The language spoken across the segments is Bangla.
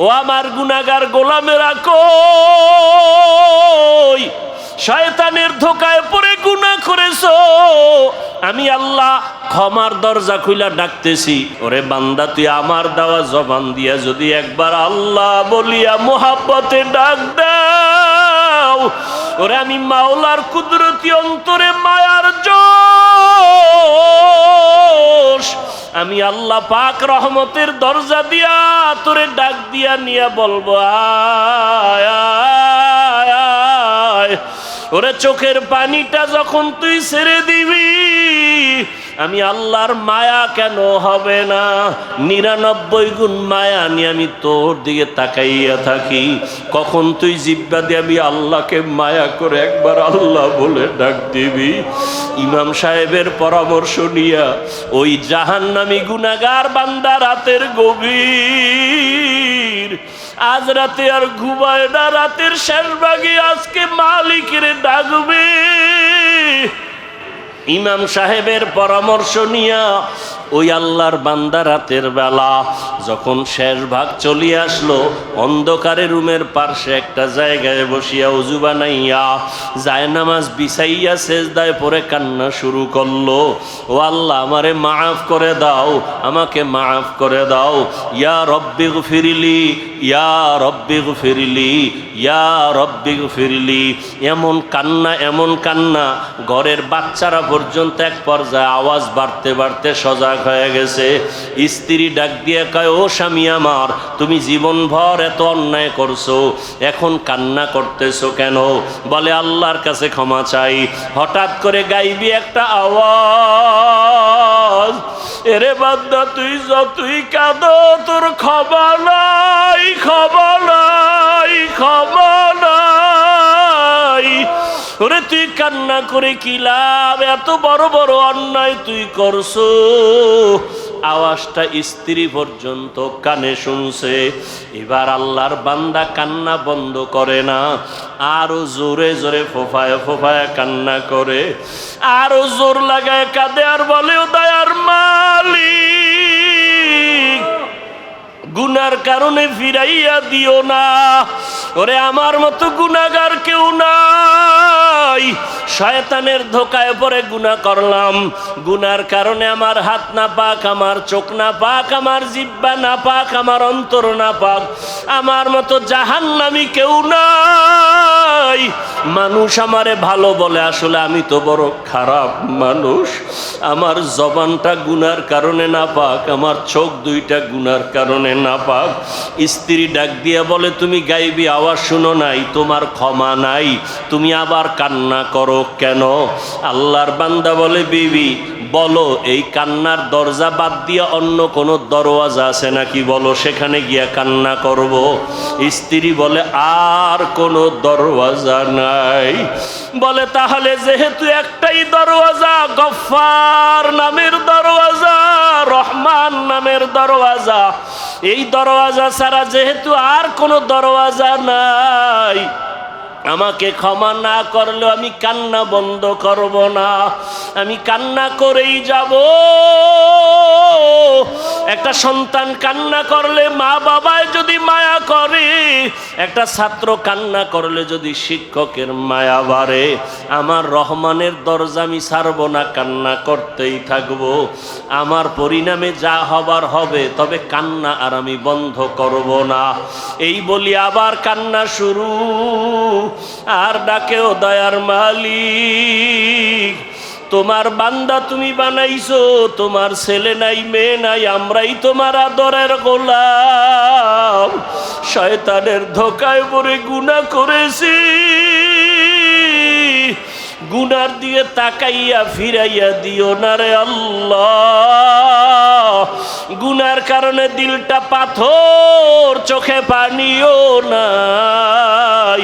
ও আমার গুনাহগার গোলামেরা কই? শয়তানের ধোকায় পড়ে গুনাহ করেছো, আমি আল্লাহ ক্ষমার দরজা খুইলা ডাকতেছি, ওরে বান্দা তুই আমার দেওয়া জবান দিয়া যদি একবার আল্লাহ বলিয়া মোহাব্বতে ডাক দাও, ওরে আমি মাওলার কুদরতি অন্তরে মায়ার জোশ, আমি আল্লাহ পাক রহমতের দরজা দিয়া তোরে ডাক দিয়া নিয়া বলবো আয় আয় আয়। ওরে চোখের পানিটা যখন তুই ছেড়ে দিবি, আমি আল্লাহর মায়া কেন হবে না? 99 গুণ মায়া নিয়ে আমি তোর দিকে তাকাইয়া থাকি। কখন তুই জিব্বা দিয়ে আমি আল্লাহকে মায়া করে একবার আল্লাহ বলে ডাক দিবি? ইমাম সাহেবের পরামর্শ নিয়া ওই জাহান্নামী গুনাহগার বান্দা রাতের গভীর, আজ রাতে আর ঘুমায় না, রাতের শেষ ভাগে আজকে মালিকের ডাকবে। ইমাম সাহেবের পরামর্শ নিয়া ওই আল্লাহর বান্দা রাতের বেলা যখন শেষ ভাগ চলিয়ে আসলো, অন্ধকারে রুমের পার্শ্বে একটা জায়গায় বসিয়া উজু বানাইয়া জায়নামাজ বিছাইয়া সেজদায় পড়ে কান্না শুরু করলো। ও আল্লাহ আমারে মাফ করে দাও, আমাকে মাফ করে দাও, ইয়া রব্বি গফিরলি, ইয়া রব্বি গফিরলি, ইয়া রব্বি গফিরলি। এমন কান্না, এমন কান্না, ঘরের বাচ্চারা পর্যন্ত এক পর্যায়ে আওয়াজ বাড়তে বাড়তে সজাগ হয়ে গেছে। স্ত্রী ডাক দিয়ে কয়, ও স্বামী আমার, তুমি জীবনভর এত অন্যায় করছো, এখন কান্না করতেছো কেন? বলে আল্লাহর কাছে ক্ষমা চাই। হঠাৎ করে গাইবি একটা আওয়াজ, এরে বান্দা তুই যতই কাঁদো তোর ক্ষমা নাই, ক্ষমা নাই, ক্ষমা নাই। ওরে তুই কান্না করে কি লাভ? এত বড় বড় অন্যায় তুই করছো। আওয়াজটা স্ত্রী পর্যন্ত কানে শুনছে। এবার আল্লাহর বান্দা কান্না বন্ধ করে না, আরো জোরে জোরে ফোফায় ফোফায় কান্না করে, আরো জোর লাগায় কাঁদে আর বলে, ও দয়ার মালিক, গুনার কারণে ফিরাইয়া দিও না, ওরে আমার মতো গুনাহগার কেউ নাই। শয়তানের ধোকায় পড়ে গুনাহ করলাম, গুনার কারণে আমার হাত না পাক, আমার চোখ না পাক, আমার জিহ্বা না পাক, আমার অন্তর না পাক, আমার মতো জাহান্নামী কেউ নাই। মানুষ আমারে ভালো বলে, আসলে আমি তো বড় খারাপ মানুষ। আমার জবানটা গুনার কারণে না পাক, আমার চোখ দুইটা গুনার কারণে না পাক। স্ত্রী ডাক দিয়া বলে, তুমি গাইবি আওয়াজ শুনো নাই, তোমার ক্ষমা নাই, তুমি আবার কান্না করো কেন? আল্লাহর বান্দা বলে, বিবি বলো এই কান্নার দরজা বাদ দিয়া অন্য কোনো দরওয়াজা আছে নাকি, বলো সেখানে গিয়া কান্না করব। স্ত্রী বলে, আর কোনো দরওয়াজা নাই। বলে, তাহলে যেহেতু একটাই দরওয়াজা, গফফার নামের দরওয়াজা, রহমান নামের দরওয়াজা, এই দরওয়াজা ছাড়া যেহেতু আর কোনো দরওয়াজা নাই, আমাকে ক্ষমা না করলেও আমি কান্না বন্ধ করব না, আমি কান্না করেই যাব। একটা সন্তান কান্না করলে মা বাবায় যদি মায়া করে, একটা ছাত্র কান্না করলে যদি শিক্ষকের মায়া বাড়ে, আমার রহমানের দরজা আমি ছাড়ব না, কান্না করতেই থাকব। আমার পরিণামে যা হবার হবে, তবে কান্না আর আমি বন্ধ করব না। এই বলি আবার কান্না শুরু, আর ডাকেও দয়ার মালিক, তোমার বান্দা তুমি বানাইছো, তোমার ছেলে নাই মেয়ে নাই, আমরাই তোমার আদরের গোলাম। শয়তানের ধোকায় পড়ে গুনাহ করেছি, গুনার দিয়ে তাকাইয়া ফিরাইয়া দিও না রে আল্লাহ। গুনার কারণে দিলটা পাথর, চোখে পানিও নাই।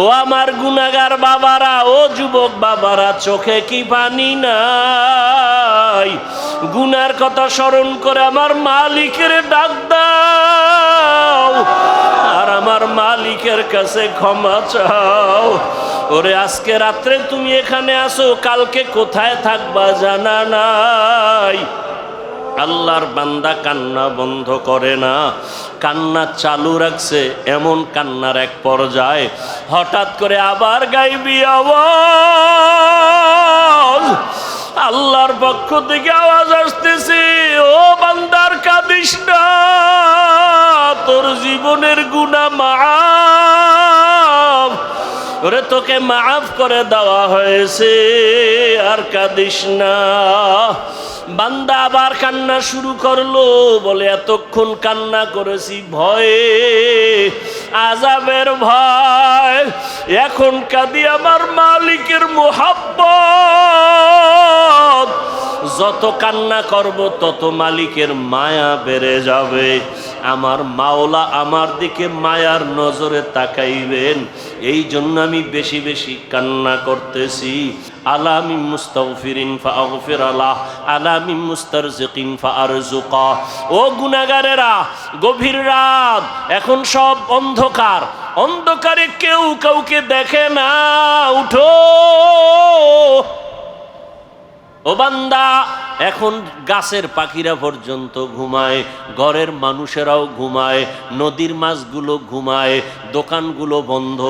ও আমার গুনাহগার বাবারা, ও যুবক বাবারা, চোখে কি পানি নাই? গুনার কথা স্মরণ করে আমার মালিকের ডাক দাও, আর আমার মালিকের কাছে ক্ষমা চাও। ওরে আজকে রাত্রে তুমি এখানে আসো, কালকে কোথায় থাকবা জানা নাই। আল্লাহর বান্দা কান্না বন্ধ করে না, কান্না চালু রাখছে। এমন কান্নার এক পর্যায়ে হঠাৎ করে আবার গাইবি আওয়াজ, আল্লাহর পক্ষ থেকে আওয়াজ আসতেছে, ও বান্দার কাঁদিস না, তোর জীবনের গুনাহ মাফ, ওরে তোকে মাফ করে দেওয়া হয়েছে, আর কাঁদিস না। বান্দা আবার কান্না শুরু করলো, বলে এতক্ষণ কান্না করেছি ভয়ে, আযাবের ভয়, এখন কাঁদি আমার মালিকের মুহাব্বত। যত কান্না করব তত মালিকের মায়া বেড়ে যাবে, আমার মাওলা আমার দিকে মায়ার নজরে তাকাইবেন। এই জন্য আমি বেশি বেশি কান্না করতেছি। আলা মিন মুস্তাগফিরিন ফাগফির আলাহ, আলা মিন মুস্তারজিকিন ফারজুকা। ও গুনাহগারেরা, গভীর রাত, এখন সব অন্ধকার, অন্ধকারে কেউ কাউকে দেখে না, উঠো। ও বান্দা, এখন গাছের পাখিরা পর্যন্ত ঘুমায়, ঘরের মানুষেরাও ঘুমায়, নদীর মাছগুলো ঘুমায়, দোকানগুলো বন্ধ,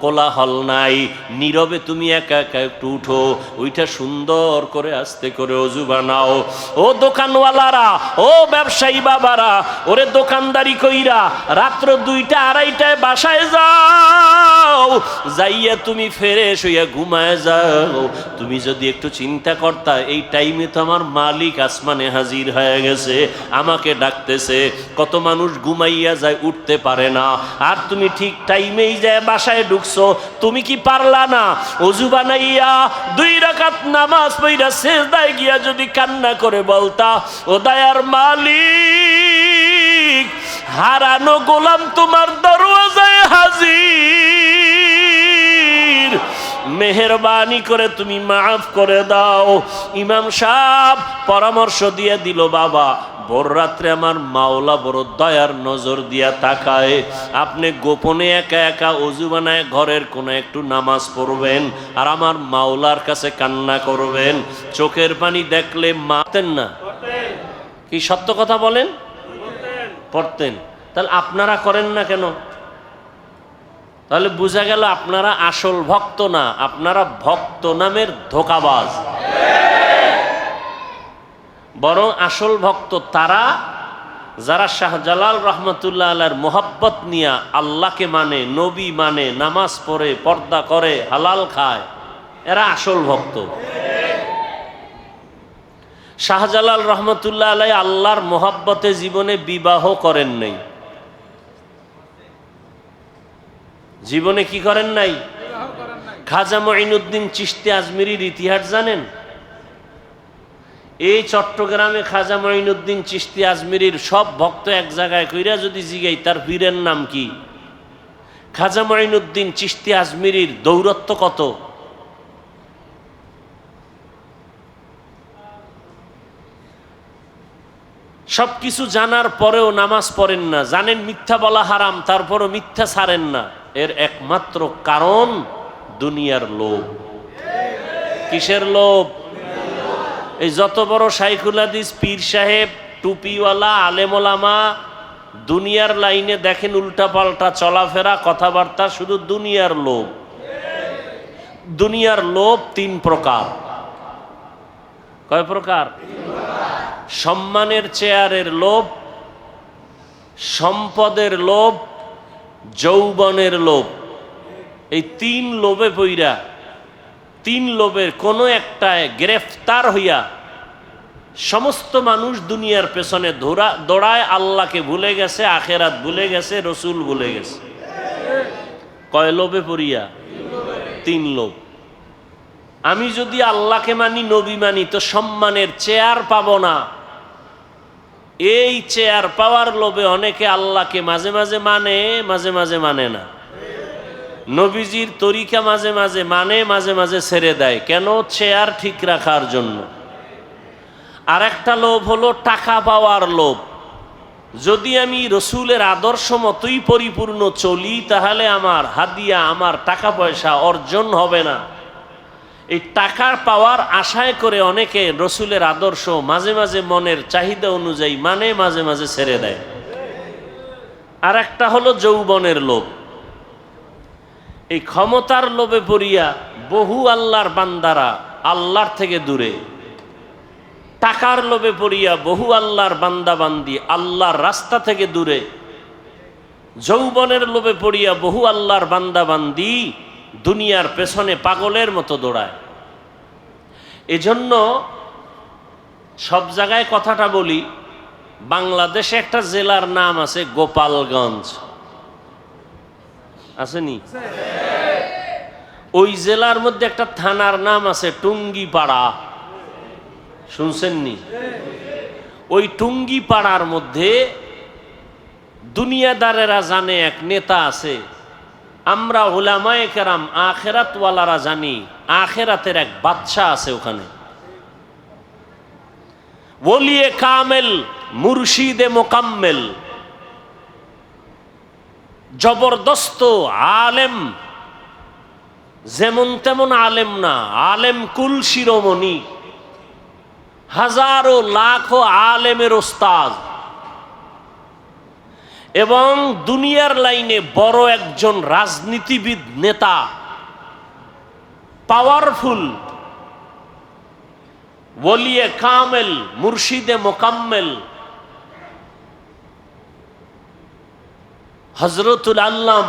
কোলাহল নাই, নীরবে তুমি একা একা একটু উঠো, ওইটা সুন্দর করে আস্তে করে অজু বানাও। ও দোকানওয়ালারা, ও ব্যবসায়ী বাবারা, ওরে দোকানদারি কইরা রাত্র 2টা 2:30টায় বাসায় যাও, যাইয়া তুমি ফ্রেশ হইয়া ঘুমায় যাও। তুমি যদি একটু চিন্তা করতা, এই টাইমে তো আমার মালিক আসমানে হাজির হয়ে গেছে, আমাকে ডাকতেছে। কত মানুষ ঘুমাইয়া যায়, উঠতে পারে না, আর তুমি ঠিক টাইমেই যায় বাসায় ঢুকছো। তুমি কি পারলা না ওযু বানাইয়া 2 রাকাত নামাজ পড়া সিজদায় গিয়া যদি কান্না করে বলতা, ও দয়ার মালিক, হারানো গোলাম তোমার দরওয়াজায় হাজির, মেহেরবানি করে তুমি মাফ করে দাও। ইমাম সাহেব পরামর্শ দিয়ে দিল, বাবা ভোর রাত্রে আমার মাওলা বড় দয়ার নজর দিয়া তাকায়, আপনি গোপনে একা একা ওযু বানায় ঘরের কোণে একটু নামাজ পড়বেন, আর আমার মাওলার কাছে কান্না করবেন। চোখের পানি দেখলে মাতেন না? কি সত্য কথা বলেন? পড়তেন। তাহলে আপনারা করেন না কেন? তাহলে বোঝা গেল আপনারা আসল ভক্ত না, আপনারা ভক্ত নামের ধোঁকাবাজ। বরং আসল ভক্ত তারা যারা শাহজালাল রহমতুল্লাহ আলাইহির মোহাব্বত নিয়া আল্লাহকে মানে, নবী মানে, নামাজ পড়ে, পর্দা করে, হালাল খায়, এরা আসল ভক্ত। শাহজালাল রহমতুল্লাহ আলাইহি আল্লাহর মোহাব্বতে জীবনে বিবাহ করেন নাই। জীবনে কি করেন নাই? খাজা মঈনুদ্দিন চিশতি আজমিরির ইতিহাস জানেন? এই চট্টগ্রামে খাজা মঈনুদ্দিন চিশতি আজমিরির সব ভক্ত এক জায়গায় কইরা যদি জিগাই তার পীরের নাম কি, খাজা মঈনুদ্দিন চিশতি আজমিরির দৌরত্ব কত? সবকিছু জানার পরেও নামাজ পড়েন না, জানেন মিথ্যা বলা হারাম, তারপরও মিথ্যা ছাড়েন না। এর একমাত্র কারণ দুনিয়ার লোভ। কিসের লোভ? এই যত বড় শাইখুল হাদিস, পীর সাহেব, টুপিওয়ালা, আলেম ওলামা, দুনিয়ার লাইনে দেখেন উল্টা পাল্টা চলাফেরা, কথাবার্তা, শুধু দুনিয়ার লোভ। দুনিয়ার লোভ 3 প্রকার। কয় প্রকার? সম্মানের চেয়ারের লোভ, সম্পদের লোভ, যৌবনের লোভ। এই 3 লোভে পইরা, 3 লোভের কোনো একটায় গ্রেফতার হইয়া সমস্ত মানুষ দুনিয়ার পেছনে দৌড়ায়, আল্লাহকে ভুলে গেছে, আখেরাত ভুলে গেছে, রসুল ভুলে গেছে। কয় লোভে পড়িয়া? 3 লোভ। আমি যদি আল্লাহকে মানি, নবী মানি, তো সম্মানের চেয়ার পাবো না। এই চেয়ার পাওয়ার লোভে অনেকে আল্লাহকে মাঝে মাঝে মানে, মাঝে মাঝে মানে না। নবীজির তরিকা মাঝে মাঝে মানে, মাঝে মাঝে ছেড়ে দেয়। কেন? চেয়ার ঠিক রাখার জন্য। আর একটা লোভ হলো টাকা পাওয়ার লোভ। যদি আমি রসুলের আদর্শ মতোই পরিপূর্ণ চলি, তাহলে আমার হাদিয়া, আমার টাকা পয়সা অর্জন হবে না। এই টাকার পাওয়ার আশায় করে অনেকে রসুলের আদর্শ মাঝে মাঝে মনের চাহিদা অনুযায়ী মানে, মাঝে মাঝে ছেড়ে দেয়। আর একটা হলো যৌবনের লোভ। এই ক্ষমতার লোভে পড়িয়া বহু আল্লাহর বান্দারা আল্লাহর থেকে দূরে, টাকার লোভে পড়িয়া বহু আল্লাহর বান্দা বান্দি আল্লাহর রাস্তা থেকে দূরে, যৌবনের লোভে পড়িয়া বহু আল্লাহর বান্দা বান্দি দুনিয়ার পেছনে পাগলের মতো দৌড়ায়। এজন্য সব জায়গায় কথাটা বলি, বাংলাদেশে একটা জেলার নাম আছে গোপালগঞ্জ, আসেনি? ওই জেলার মধ্যে একটা থানার নাম আছে টুঙ্গিপাড়া, শুনছেননি? ওই টুঙ্গিপাড়ার মধ্যে দুনিয়াদারেরা জানে এক নেতা আছে, আমরা উলামায়ে কেরাম আখেরাতওয়ালারা জানি আখেরাতের এক বাদশা আছে ওখানে, ওলিয়ে কামেল মুর্শিদে মোকাম্মেল, জবরদস্ত আলেম, যেমন তেমন আলেম না, আলেম কুল শিরোমণি, হাজারো লাখো আলেমের ওস্তাদ এবং দুনিয়ার লাইনে বড় একজন রাজনীতিবিদ নেতা, পাওয়ারফুল, ওলিয়ে কামেল মুর্শিদে মোকাম্মেল হযরতুল আল্লাম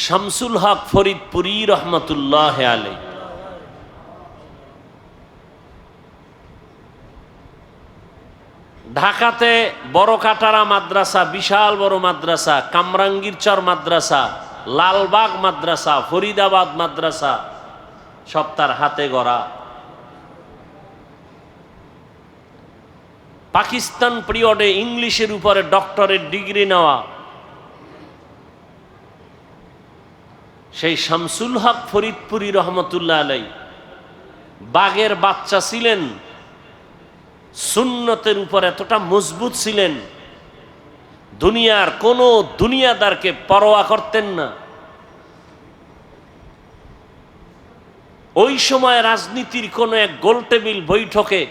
শামসুল হক ফরিদপুরি রহমতুল্লাহ আলাইহি। ঢাকাতে বড় কাটারা মাদ্রাসা, বিশাল বড় মাদ্রাসা, কামরাঙ্গীরচর মাদ্রাসা, লালবাগ মাদ্রাসা, ফরিদাবাদ মাদ্রাসা সব তার হাতে গড়া। পাকিস্তান পিরিয়ডে ইংলিশের উপরে ডক্টরেট ডিগ্রি নেওয়া সেই শামসুল হক ফরিদপুরি রহমতুল্লাহ আলাইহি বাগের বাচ্চা ছিলেন, সুন্নতের উপর এতটা মজবুত ছিলেন, দুনিয়ার কোনো দুনিয়াদারকে পরোয়া করতেন না। ওই সময় রাজনীতির কোন এক গোলটেবিল বৈঠকে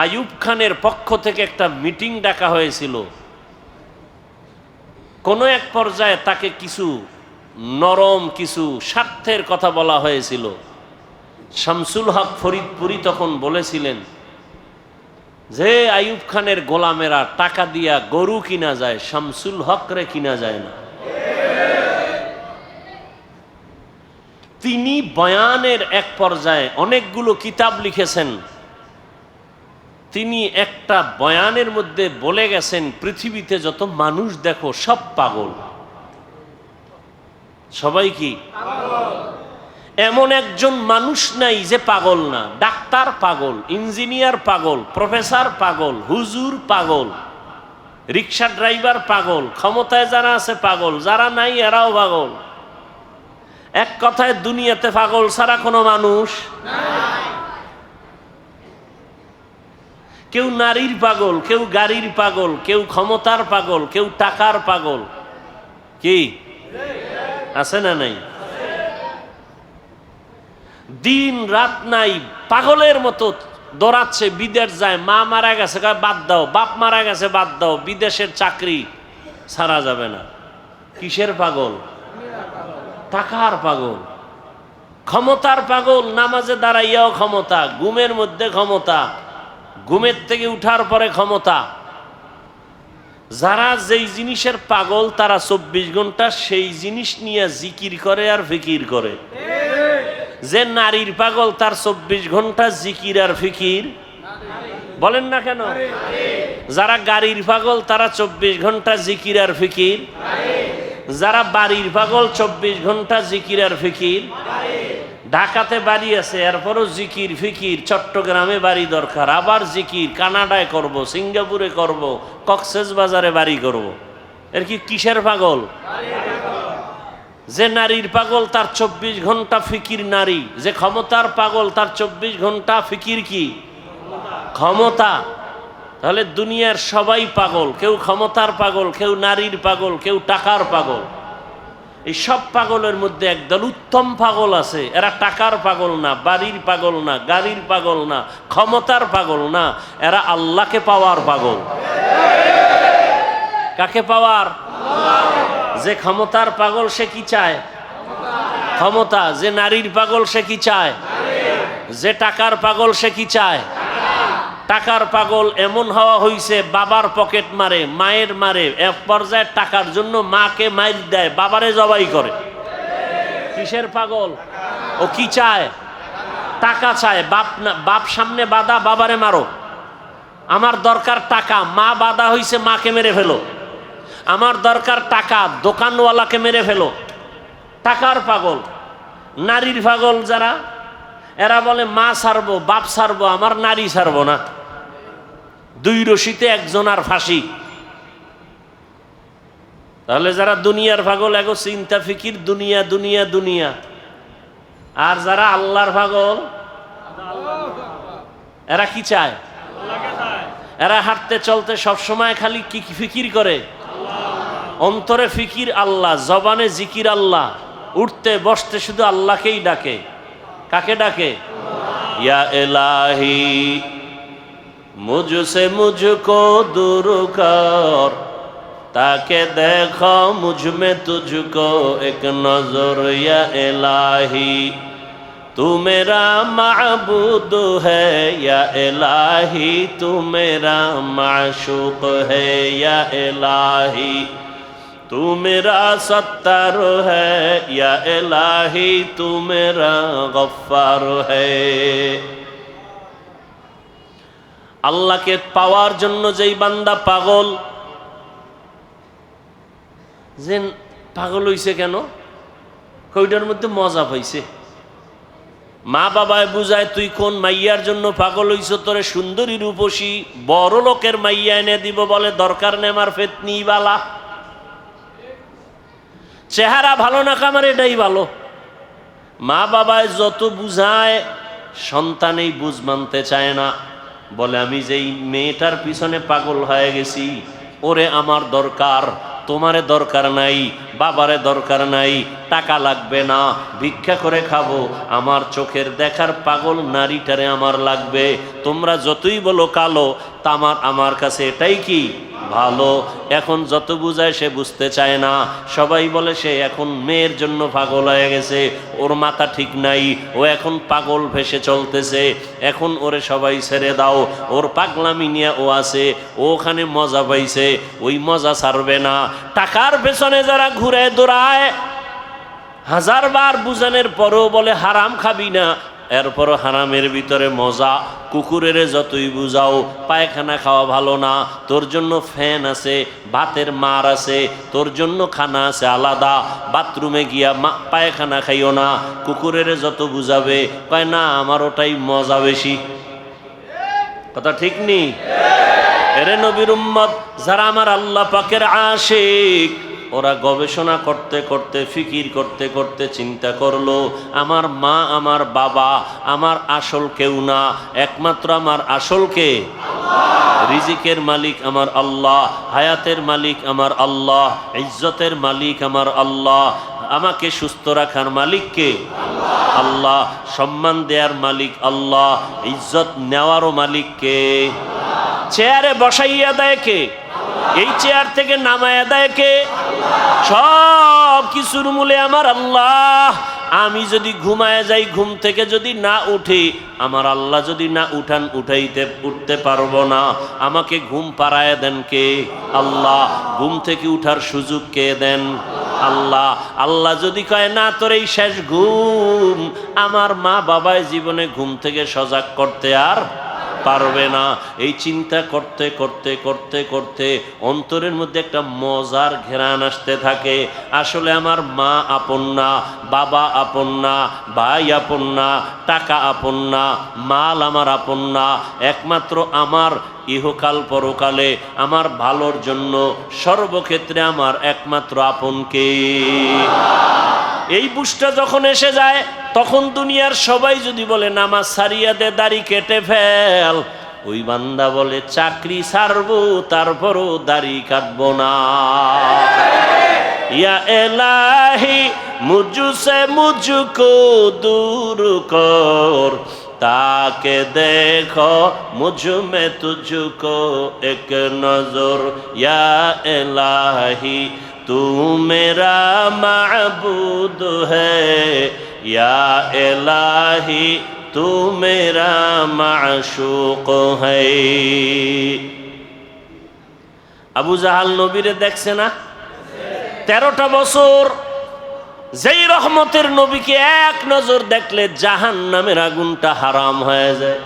আইয়ুব খানের পক্ষ থেকে একটা মিটিং ডাকা হয়েছিল। কোনো এক পর্যায়ে তাকে কিছু নরম কিছু স্বার্থের কথা বলা হয়েছিল। শামসুল হক ফরিদপুরি তখন বলেছিলেন যে আইয়ুব খানের গোলামেরা টাকা দিয়া গরু কিনা যায়, শামসুল হক রে কিনা যায় না। তিনি বয়ানের এক পর্যায়ে অনেকগুলো কিতাব লিখেছেন। তিনি একটা বয়ানের মধ্যে বলে গেছেন, পৃথিবীতে যত মানুষ দেখো সব পাগল। সবাই কি? এমন একজন মানুষ নাই যে পাগল না। ডাক্তার পাগল, ইঞ্জিনিয়ার পাগল, প্রফেসর পাগল, হুজুর পাগল, রিক্সা ড্রাইভার পাগল, ক্ষমতায় যারা আছে পাগল, যারা নাই এরাও পাগল। এক কথায় দুনিয়াতে পাগল ছাড়া কোনো মানুষ নাই। কেউ নারীর পাগল, কেউ গাড়ির পাগল, কেউ ক্ষমতার পাগল, কেউ টাকার পাগল। কি আছে না নাই? দিন রাত নাই, পাগলের মতো দৌড়াচ্ছে, বিদেশ যায়। মা মারা গেছে বাদ দাও, বাপ মারা গেছে বাদ দাও, বিদেশের চাকরি ছাড়া যাবে না। কিসের পাগল? টাকার পাগল, ক্ষমতার পাগল। নামাজে দাঁড়াইয়াও ক্ষমতা, ঘুমের মধ্যে ক্ষমতা, ঘুমের থেকে উঠার পরে ক্ষমতা। যারা যেই জিনিসের পাগল তারা 24 ঘন্টা সেই জিনিস নিয়ে জিকির করে আর ফিকির করে। যে নারীর পাগল তার 24 ঘন্টা জিকির আর ফিকির, বলেন না কেন? যারা গাড়ির পাগল তারা 24 ঘন্টা জিকির আর ফিকির। যারা বাড়ির পাগল 24 ঘন্টা জিকির আর ফিকির। ঢাকাতে বাড়ি আছে এরপরও জিকির ফিকির, চট্টগ্রামে বাড়ি দরকার, আবার জিকির, কানাডায় করব, সিঙ্গাপুরে করব, কক্সবাজারে বাড়ি করব। এর কি কিসের পাগল? যে নারীর পাগল তার 24 ঘন্টা ফিকির নারী। যে ক্ষমতার পাগল তার 24 ঘন্টা ফিকির কি? ক্ষমতা। তাহলে দুনিয়ার সবাই পাগল, কেউ ক্ষমতার পাগল, কেউ নারীর পাগল, কেউ টাকার পাগল। এই সব পাগলের মধ্যে একদল উত্তম পাগল আছে, এরা টাকার পাগল না, বাড়ির পাগল না, গাড়ির পাগল না, ক্ষমতার পাগল না, এরা আল্লাহকে পাওয়ার পাগল। কাকে পাওয়ার? যে ক্ষমতার পাগল সে কি চায়? ক্ষমতা। যে নারীর পাগল সে কি চায়? যে টাকার পাগল সে কি চায়? টাকার পাগল এমন হওয়া হইছে, বাবার পকেট মারে, মায়ের মারে, এক পর্যায়ে টাকার জন্য মাকে মাইর দেয়, বাবারে জবাই করে। কিসের পাগল? ও কি চায়? টাকা চায়। বাপ সামনে বাধা, বাবারে মারো। আমার দরকার টাকা, মা বাধা হইছে, মাকে মেরে ফেলো। আমার দরকার টাকা, দোকানওয়ালাকে মেরে ফেলো। টাকার পাগল। নারীর পাগল যারা, এরা বলে মা ছাড়বো, বাপ ছাড়বো, আমার নারী ছাড়বো না। দুই রশিতে একজন আর ফাঁসি। তাহলে যারা দুনিয়ার পাগল, এগো চিন্তা ফিকির দুনিয়া দুনিয়া দুনিয়া। আর যারা আল্লাহর পাগল, এরা কি চায়? এরা হাঁটতে চলতে সবসময় খালি কি ফিকির করে? অন্তরে ফিকির আল্লাহ, জবানে জিকির আল্লাহ, উঠতে বসতে শুধু আল্লাহকেই ডাকে। কাকে ডাকে? ইয়া ইলাহি মুঝসে মুঝকো दूर कर, ताके देखो मुझ में तुझको एक नजर। या इलाही तू मेरा माबूद है, या इलाही तू मेरा माशूक है, या इलाही तू मेरा सत्तार है, या इलाही तू मेरा गफ्फार है। আল্লাহকে পাওয়ার জন্য যেই বান্দা পাগল, যে পাগল হইছে কেন? কইটার মধ্যে মজা পাইছে। মা বাবায় বুঝায়, তুই কোন মাইয়ার জন্য পাগল হইছ? তোরে সুন্দরী রূপসী বড় লোকের মাইয়া এনে দিব, বলে দরকার নেই, আমার ফেতনি বালা, চেহারা ভালো না কামার এটাই ভালো। মা বাবায় যত বুঝায়, সন্তান এই বুঝ মানতে চায় না। বলে আমি যেই মেয়েটার পিছনে পাগল হয়ে গেছি, ওরে আমার দরকার, তোমারে দরকার নাই, বাবারে দরকার নাই, টাকা লাগবে না, ভিক্ষা করে খাবো, আমার চোখের দেখার পাগল নারীটারে আমার লাগবে। তোমরা যতই বলো কালো, তা আমার কাছে এটাই কি ভালো। এখন যত বুঝায় সে বুঝতে চায় না। সবাই বলে সে এখন মেয়ের জন্য পাগল হয়ে গেছে, ওর মাথা ঠিক নাই, ও এখন পাগল ভেসে চলতেছে, এখন ওরে সবাই ছেড়ে দাও, ওর পাগলামি নিয়ে ও আছে, ও ওখানে মজা পাইছে, ওই মজা ছাড়বে না। টাকার পেছনে যারা ঘুরে দৌড়ায়, হাজারবার বুঝানোর পরেও বলে হারাম খাবি না, এরপরও হারামের ভিতরে মজা। কুকুরের যতই বুঝাও পায়খানা খাওয়া ভালো না, তোর জন্য ফ্যান আছে, ভাতের মার আছে, তোর জন্য খানা আছে আলাদা, বাথরুমে গিয়া পায়খানা খাইও না। কুকুরের যত বুঝাবে কয় না, আমার ওটাই মজা বেশি। কথা ঠিক নি? এরে নবীর উম্মত যারা আমার আল্লাহ পাকের আশিক, ওরা গবেষণা করতে করতে, ফিকির করতে করতে চিন্তা করলো, আমার মা আমার বাবা আমার আসল কেউ না, একমাত্র আমার আসল কে? রিজিকের মালিক আমার আল্লাহ, হায়াতের মালিক আমার আল্লাহ, ইজ্জতের মালিক আমার আল্লাহ, আমাকে সুস্থ রাখার মালিক কে? আল্লাহ, সম্মান দেওয়ার মালিক আল্লাহ, ইজ্জত নেওয়ারও মালিক কে? চেয়ারে বসাইয়া দেয় কে? এই চেয়ার থেকে নামায়া দেয় কে? সব কিছুর মূলে আমার আল্লাহ। আমি যদি ঘুমায় যাই, ঘুম থেকে যদি না উঠি, আমার আল্লাহ যদি না উঠতে পারবো না। আমাকে ঘুম পাড়ায় দেন কে? আল্লাহ। ঘুম থেকে উঠার সুযোগ কে দেন? আল্লাহ। আল্লাহ যদি কয় না তোর এই শেষ ঘুম, আমার মা বাবায় জীবনে ঘুম থেকে সজাগ করতে আর পারবে না। এই চিন্তা করতে করতে করতে করতে অন্তরের মধ্যে একটা মজার ঘেরান আসতে থাকে। আসলে আমার মা আপন না, বাবা আপন না, ভাই আপন না, টাকা আপন না, মাল আমার আপন না, একমাত্র আমার ইহকাল পরকালে আমার ভালোর জন্য সর্বক্ষেত্রে আমার একমাত্র আপন কে? এই বুঝটা যখন এসে যায়, তখন দুনিয়ার সবাই যদি বলে নামাজ ছাড়িয়া দে, দাড়ি কেটে ফেল, ওই বান্দা বলে চাকরি ছাড়বো, তারপরও দাড়ি কাটবো না। या इलाही मुझसे मुझको दूर कर, ताके देखो मुझ में तुझको एक नजर, या इलाही तू मेरा माबूद है, या इलाही तू मेरा माशूक है। আবু জাহাল নবীরে দেখছে না? 13টা বছর যেই রহমতের নবীকে এক নজর দেখলে জাহান্নামের আগুনটা হারাম হয়ে যায়।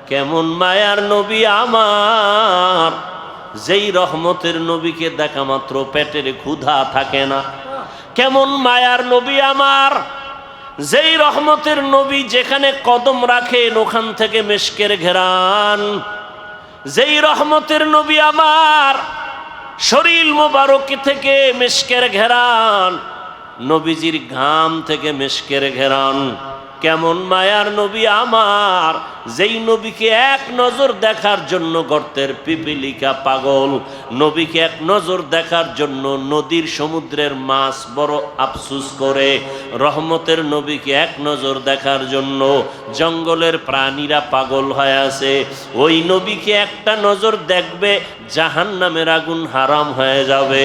কেমন মায়ার নবী আমার, যেই রহমতের নবীকে দেখা মাত্র পেটের ক্ষুধা থাকে না। কেমন মায়ার নবী আমার, যেই রহমতের নবী যেখানে কদম রাখেন ওখান থেকে মিশকের ঘেরান। যেই রহমতের নবী আমার, শরীর মোবারক থেকে মিশকের ঘেরান, নবীজির ঘাম থেকে মিশকের ঘেরান। কেমন মায়ার নবী আমার, যেই নবীকে এক নজর দেখার জন্য গর্তের পিপিলিকা পাগল, নবীকে এক নজর দেখার জন্য নদীর সমুদ্রের মাছ বড় আফসুস করে, রহমতের নবীকে এক নজর দেখার জন্য জঙ্গলের প্রাণীরা পাগল হয়ে আছে। ওই নবীকে একটা নজর দেখবে জাহান্নামের আগুন হারাম হয়ে যাবে।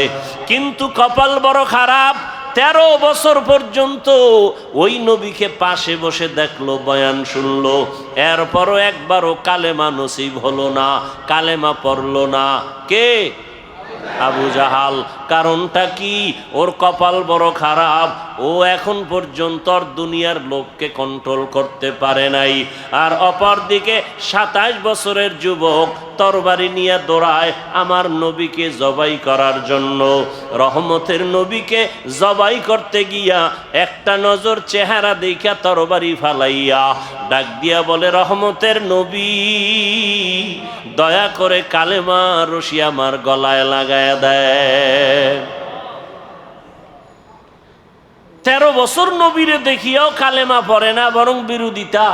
কিন্তু কপাল বড় খারাপ, 13 বছর পর্যন্ত ওই নবীকে পাশে বসে দেখলো, বয়ান শুনলো, এরপরও একবারও কালেমা নসিব হলো না, কালেমা পড়লো না। কে? আবু জাহাল। কারণটা কি? ওর কপাল বড় খারাপ, ও এখন পর্যন্ত দুনিয়ার লোককে কন্ট্রোল করতে পারে নাই। আর অপর দিকে 27 বছরের যুবক তরবারি নিয়ে দৌড়ায় আমার নবীকে জবাই করার জন্য। রহমতের নবীকে জবাই করতে গিয়া একটা নজর চেহারা দেখা তরবারি ফালাইয়া ডাক দিয়া বলে, রহমতের নবী দয়া করে কালেমা রশি আমার গলায় লাগায় দেয়। 13 বছর নবীরে দেখিয়াও কালেমা পড়ে না, বরং বিরোধিতা।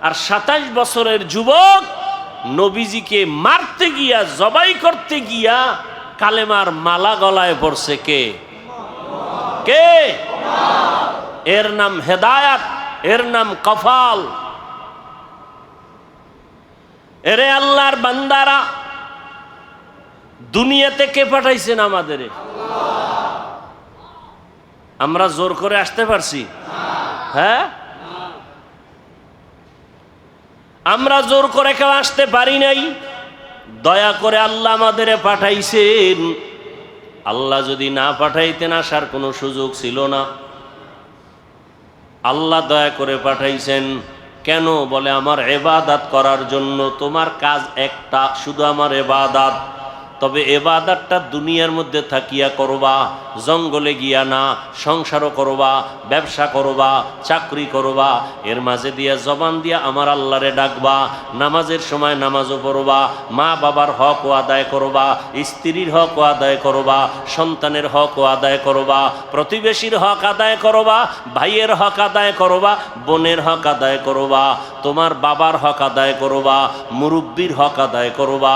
আর 27 বছরের যুবক নবীজিকে মারতে গিয়া, জবাই করতে গিয়া কালেমার মালা গলায় পড়ছে। কে? কে? এর নাম হেদায়াত, এর নাম কফাল। এরে আল্লাহর বান্দারা, দুনিয়াতে কে পাঠাইছেন আমাদের? আমরা জোর করে আসতে পারছি? হ্যাঁ, আমরা জোর করে কেউ আসতে পারি নাই। দয়া করে আল্লাহ আমাদের পাঠাইছেন। আল্লাহ যদি না পাঠাইতেন আসার কোনো সুযোগ ছিল না। আল্লাহ দয়া করে পাঠাইছেন। কেন? বলে আমার ইবাদত করার জন্য। তোমার কাজ একটা, শুধু আমার ইবাদত। তবে ইবাদতটা দুনিয়ার মধ্যে থাকিয়া করবা, জঙ্গলে গিয়া না। সংসারও করবা, ব্যবসা করবা, চাকরি করবা, এর মাঝে দিয়া জবান দিয়া আমার আল্লাহরে ডাকবা। নামাজের সময় নামাজও পড়বা, মা বাবার হকও আদায় করবা, স্ত্রীর হকও আদায় করবা, সন্তানের হকও আদায় করবা, প্রতিবেশীর হক আদায় করবা, ভাইয়ের হক আদায় করবা, বোনের হক আদায় করবা, তোমার বাবার হক আদায় করবা, মুরব্বির হক আদায় করবা।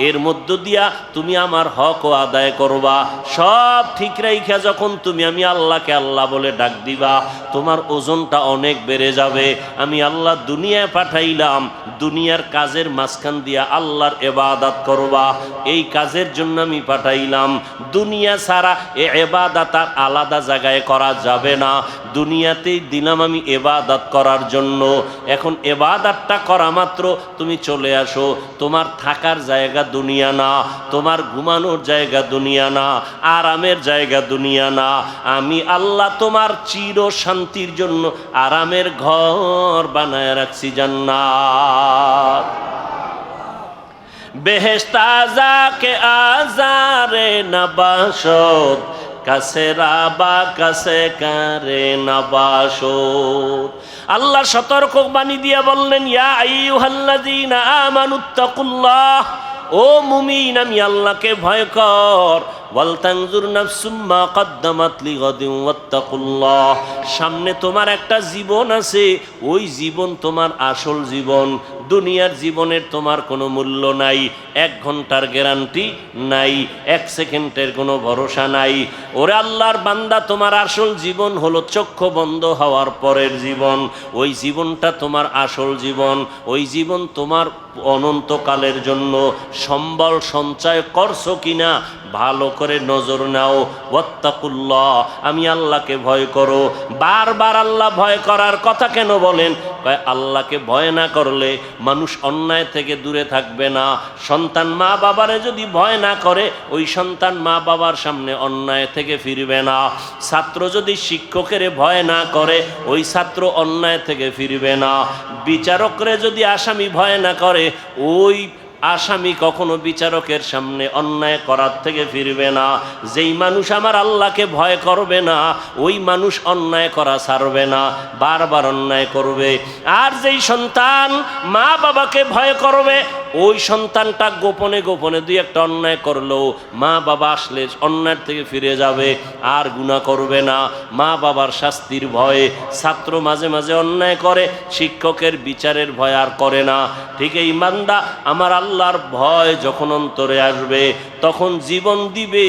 এর মধ্য দিয়া তুমি আমার হকও আদায় করবা। সব ঠিক রাইখা যখন তুমি আমি আল্লাহকে আল্লাহ বলে ডাক দিবা, তোমার ওজনটা অনেক বেড়ে যাবে। আমি আল্লাহ দুনিয়ায় পাঠাইলাম, দুনিয়ার কাজের মাঝখান দিয়া আল্লাহর ইবাদত করবা, এই কাজের জন্য আমি পাঠাইলাম। দুনিয়া ছাড়া এ ইবাদত আর আলাদা জায়গায় করা যাবে না। দুনিয়াতেই দিলাম আমি ইবাদত করার জন্য। এখন ইবাদতটা করা মাত্র তুমি চলে আসো। তোমার থাকার জায়গা দুনিয়া না, তোমার ঘুমানোর জায়গা দুনিয়া না, আরামের জায়গা দুনিয়া না। আমি আল্লাহ তোমার চির শান্তির জন্য আরামের ঘর বানায় রাখছি, জান্নাত। বেহেশত আযাকে আযারে নবাশত, কাছে রাবা কাছে কারে নবাশত। আল্লাহ সতর্ক বাণী দিয়া বললেন, ইয়া আইয়ুহাল্লাযীনা আমানুত্তাকুল্লাহ ও মুমিন, আমি আল্লাহকে ভয় কর। ওয়াল তানজুর নাফসুম মা কদ্দামাত লিগাদিন ওয়াত্তাকুল্লাহ। সামনে তোমার একটা জীবন আছে, ওই জীবন তোমার আসল জীবন। দুনিয়ার জীবনের তোমার কোনো মূল্য নাই, 1 ঘন্টার গ্যারান্টি নাই, 1 সেকেন্ডের কোনো ভরসা নাই। ওরে আল্লাহর বান্দা, তোমার আসল জীবন হলো চক্ষু বন্ধ হওয়ার পরের জীবন। ওই জীবনটা তোমার আসল জীবন, ওই জীবন তোমার অনন্তকালের জন্য। সম্বল সঞ্চয় করছো কিনা ভালো করে নজর নাও। ওয়াত্তাকুল্লাহ, আমি আল্লাহকে ভয় করো। বারবার আল্লাহ ভয় করার কথা কেন বলেন? আল্লাহকে ভয় না করলে মানুষ অন্যায় থেকে দূরে থাকবে না। সন্তান মা বাবারে যদি ভয় না করে, ওই সন্তান মা বাবার সামনে অন্যায় থেকে ফিরবে না। ছাত্র যদি শিক্ষকের ভয় না করে, ওই ছাত্র অন্যায় থেকে ফিরবে না। বিচারকরে যদি আসামি ভয় না করে, ওই আসামি কখনো বিচারকের সামনে অন্যায় করার থেকে ফিরবে না। যেই মানুষ আমার আল্লাহকে ভয় করবে না, ওই মানুষ অন্যায় করা ছাড়বে না, বারবার অন্যায় করবে। আর যেই সন্তান মা বাবাকে ভয় করবে, ওই সন্তানটা গোপনে গোপনে 2-1টা অন্যায় করলেও মা বাবা আসলে অন্যায় থেকে ফিরে যাবে, আর গুনাহ করবে না। মা বাবার শাস্তির ভয়ে ছাত্র মাঝে মাঝে অন্যায় করে, শিক্ষকের বিচারের ভয় আর করে না। ঠিক এই বান্দা, আমার আল্লাহর ভয় যখন অন্তরে আসবে, তখন জীবন দিবে,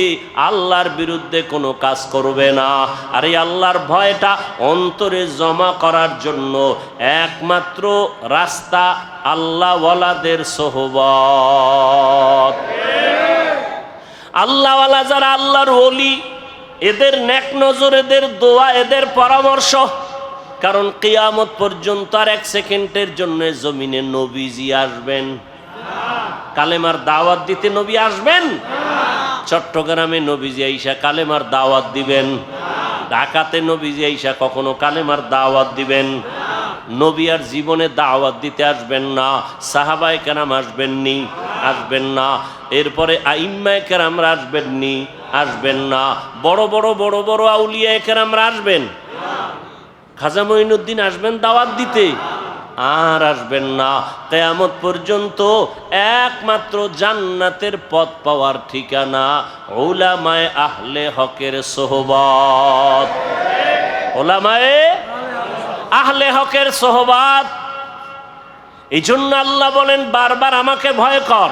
আল্লাহর বিরুদ্ধে কোনো কাজ করবে না। আর এই আল্লাহর ভয়টা অন্তরে জমা করার জন্য একমাত্র রাস্তা আল্লাহওয়ালাদের সোহবত। আল্লাহওয়ালা যারা, আল্লাহর ওলি, এদের নেক নজর, এদের দোয়া, এদের পরামর্শ। কারণ কিয়ামত পর্যন্ত আর 1 সেকেন্ডের জন্য জমিনে নবীজি আসবেন? কালেমার দাওয়াত দিতে নবী আসবেন? চট্টগ্রামে নবীজি আইসা কালেমার দাওয়াত দিবেন? ঢাকাতে নবীজি আইসা কখনো কালেমার দাওয়াত দিবেন? নবী আর জীবনে দাওয়াত দিতে আসবেন না। সাহাবায়ে কেরাম আসবেননি? আসবেন না। এরপরে আইম্মায়ে কেরামরা আসবেননি? আসবেন না। বড় বড় বড় বড় আউলিয়ায়ে কেরামরা আসবেন? খাজা মঈনুদ্দিন আসবেন দাওয়াত দিতে? আর আসবেন না। কিয়ামত পর্যন্ত একমাত্র জান্নাতের পথ পাওয়ার ঠিকানা উলামায়ে আহলে হকের সোহবত। উলামায়ে আহলে হকের সোহবত। এই জন্য আল্লাহ বলেন বারবার আমাকে ভয় কর।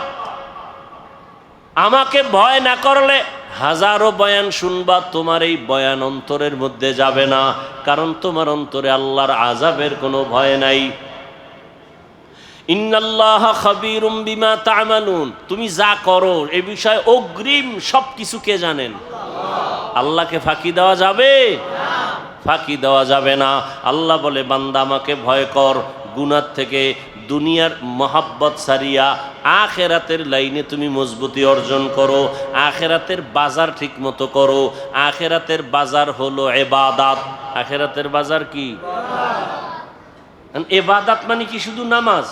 আমাকে ভয় না করলে হাজারো বয়ান শুনবা, তোমার এই বয়ান অন্তরের মধ্যে যাবে না। কারণ তোমার অন্তরে আল্লাহর আযাবের কোনো ভয় নাই। ইন্নাল্লাহা খাবীরুম বিমা তা'মালুন, তুমি যা করো এই বিষয়ে অগ্রিম সব কিছু কে জানেন? আল্লাহকে ফাঁকি দেওয়া যাবে? ফাঁকি দেওয়া যাবে না। আল্লাহ বলে বান্দা আমাকে ভয় কর, গুনাহ থেকে দুনিয়ার মহাব্বত সারিয়া আখেরাতের লাইনে তুমি মজবুতি অর্জন করো। আখেরাতের বাজার ঠিক মতো করো। আখেরাতের বাজার হলো ইবাদত। আখেরাতের বাজার কি? ইবাদত মানে কি শুধু নামাজ?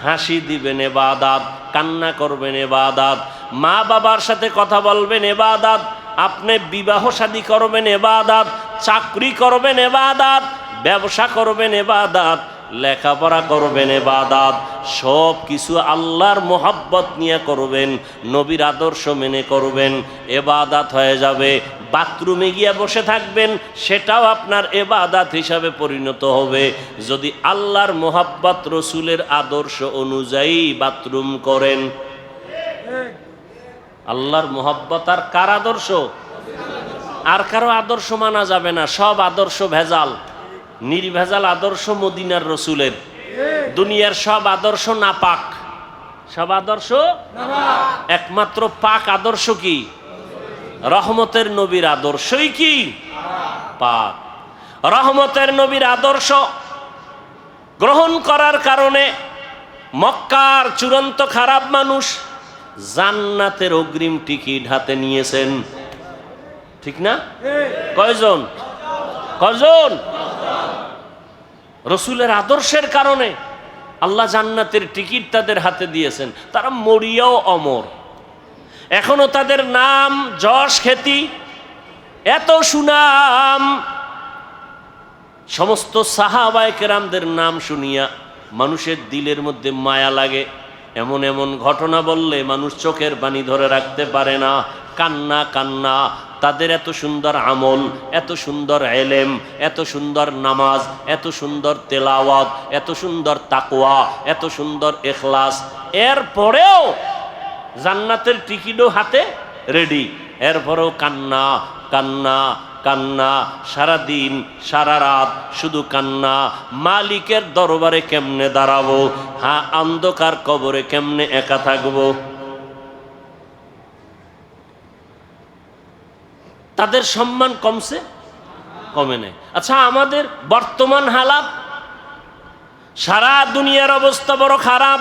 হাসি দিবেন ইবাদত, কান্না করবেন ইবাদত, মা বাবার সাথে কথা বলবেন ইবাদত, আপনি বিবাহ শাদী করবেন ইবাদত, চাকরি করবেন ইবাদত, ব্যবসা করবেন ইবাদত, লেখাপড়া করবেন ইবাদত। সব কিছু আল্লাহর মোহাব্বত নিয়ে করবেন, নবীর আদর্শ মেনে করবেন, ইবাদত হয়ে যাবে। বাথরুমে গিয়ে বসে থাকবেন, সেটাও আপনার ইবাদত হিসাবে পরিণত হবে যদি আল্লাহর মোহাব্বত, রসুলের আদর্শ অনুযায়ী বাথরুম করেন। আল্লাহর মোহাব্বত আর কার আদর্শ? আর কারো আদর্শ মানা যাবে না। সব আদর্শ ভেজাল, নির্ভেজাল আদর্শ মদিনার রসুলের। দুনিয়ার সব আদর্শ নাপাক। সব আদর্শ একমাত্র পাক আদর্শ কি? রহমতের নবীর আদর্শই কি পাক। রহমতের নবীর আদর্শ গ্রহণ করার কারণে মক্কার চূড়ান্ত খারাপ মানুষ জান্নাতের অগ্রিম টিকিট হাতে নিয়েছেন, ঠিক না? কয়জন? কয়জন? রসুলের আদর্শের কারণে আল্লাহ জান্নাতের টিকিট তাদের হাতে দিয়েছেন। তারা মরিয়াও অমর, এখনো তাদের নাম যশ খ্যাতি, এত সুনাম। সমস্ত সাহাবায়ে কেরামদের নাম শুনিয়া মানুষের দিলের মধ্যে মায়া লাগে। এমন এমন ঘটনা বললে মানুষ চোখের পানি ধরে রাখতে পারে না। কান্না কান্না। তাদের এত সুন্দর আমল, এত সুন্দর এলেম, এত সুন্দর নামাজ, এত সুন্দর তেলাওয়াত, এত সুন্দর তাকওয়া, এত সুন্দর ইখলাস, এরপরেও জান্নাতের টিকিটও হাতে রেডি, এরপরেও কান্না কান্না কান্না, সারাদিন সারা রাত শুধু কান্না। মালিকের দরবারে কেমনে দাঁড়াবো? হ্যাঁ, অন্ধকার কবরে কেমনে একা থাকবো? তাদের সম্মান কমছে? কমে নেই। আচ্ছা, আমাদের বর্তমান হালাত, সারা দুনিয়ার অবস্থা বড় খারাপ।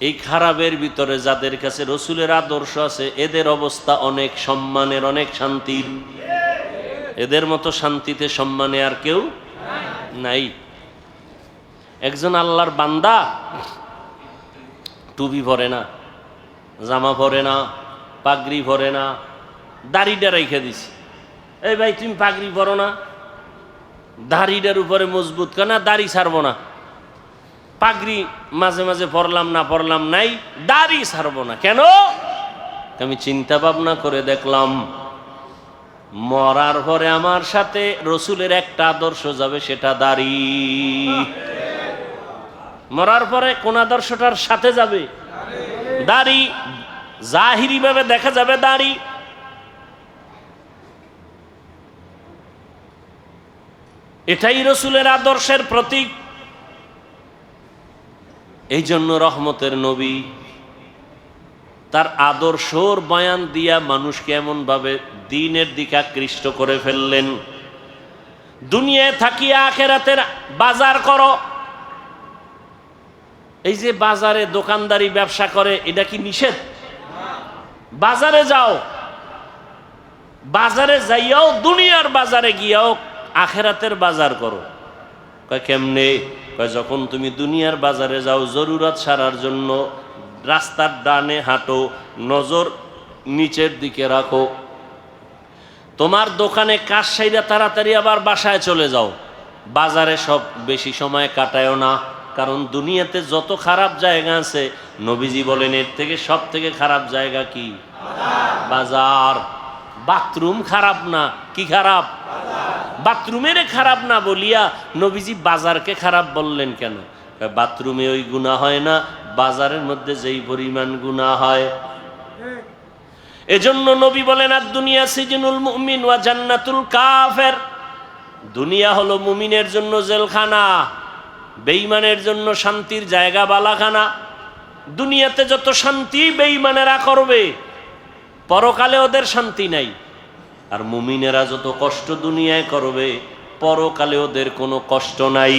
এই খারাপের ভিতরে যাদের কাছে রসুলের আদর্শ আছে, এদের অবস্থা অনেক সম্মানের, অনেক শান্তির। এদের মতো শান্তিতে সম্মানে আর কেউ নাই। একজন আল্লাহর বান্দা টুপি পরে না, জামা পরে না, পাগড়ি পরে না, দাড়িটা রেখে দিছে। এই ভাই, তুমি পাগড়ি পরো না, দাড়িটার উপরে মজবুত কেনা, দাড়ি ছাড়বো না। পাগড়ি মাঝে মাঝে পরলাম না, পরলাম নাই, দাড়ি ছাড়বো না। কেন? আমি চিন্তা ভাবনা করে দেখলাম, মরার পরে আমার সাথে রসুলের একটা আদর্শ যাবে, সেটা দাড়ি। মরার পরে কোন আদর্শটার সাথে যাবে? দাড়ি। জাহিরি ভাবে দেখা যাবে দাড়ি। এটাই রসুলের আদর্শের প্রতীক। এই জন্য রহমতের নবী তার আদর্শর বয়ান দিয়া মানুষকে এমন ভাবে দ্বীনের দিকে আকৃষ্ট করে ফেললেন। দুনিয়ায় থাকিয়া আখিরাতের বাজার করো। এই যে বাজারে দোকানদারি ব্যবসা করে, এটা কি নিষেধ? বাজারে যাও, বাজারে যাইয়াও, দুনিয়ার বাজারে গিয়াও আখিরাতের বাজার করো। কয় কেমনে? কয় যখন তুমি দুনিয়ার বাজারে যাও জরুরত সারার জন্য, রাস্তার ডানে হাঁটো, নজর নিচের দিকে রাখো। তোমার দোকানে কাজ সাইরা তাড়াতাড়ি আবার বাসায় চলে যাও। বাজারে সব বেশি সময় কাটায়ও না, কারণ দুনিয়াতে যত খারাপ জায়গা আছে, নবীজি বলেন এর থেকে সব থেকে খারাপ জায়গা কি? বাজার। বাথরুম খারাপ না, কি খারাপ? বাথরুমের খারাপ না বলিয়া নবীজি বাজারকে খারাপ বললেন কেন? বাথরুমে ওই গুনাহ হয় না, বাজারের মধ্যে যেই পরিমাণ গুনাহ হয়। এজন্য নবী বলেন, আর দুনিয়া সিজনুল মুমিন ওয়া জান্নাতুল কাফের। দুনিয়া হলো মুমিনের জন্য জেলখানা, বেঈমানের জন্য শান্তির জায়গা, বালাখানা। দুনিয়াতে যত শান্তি বেঈমানেরা করবে, পরকালে ওদের শান্তি নাই। আর মুমিনেরা যত কষ্ট দুনিয়ায় করবে, পরকালে ওদের কোনো কষ্ট নাই।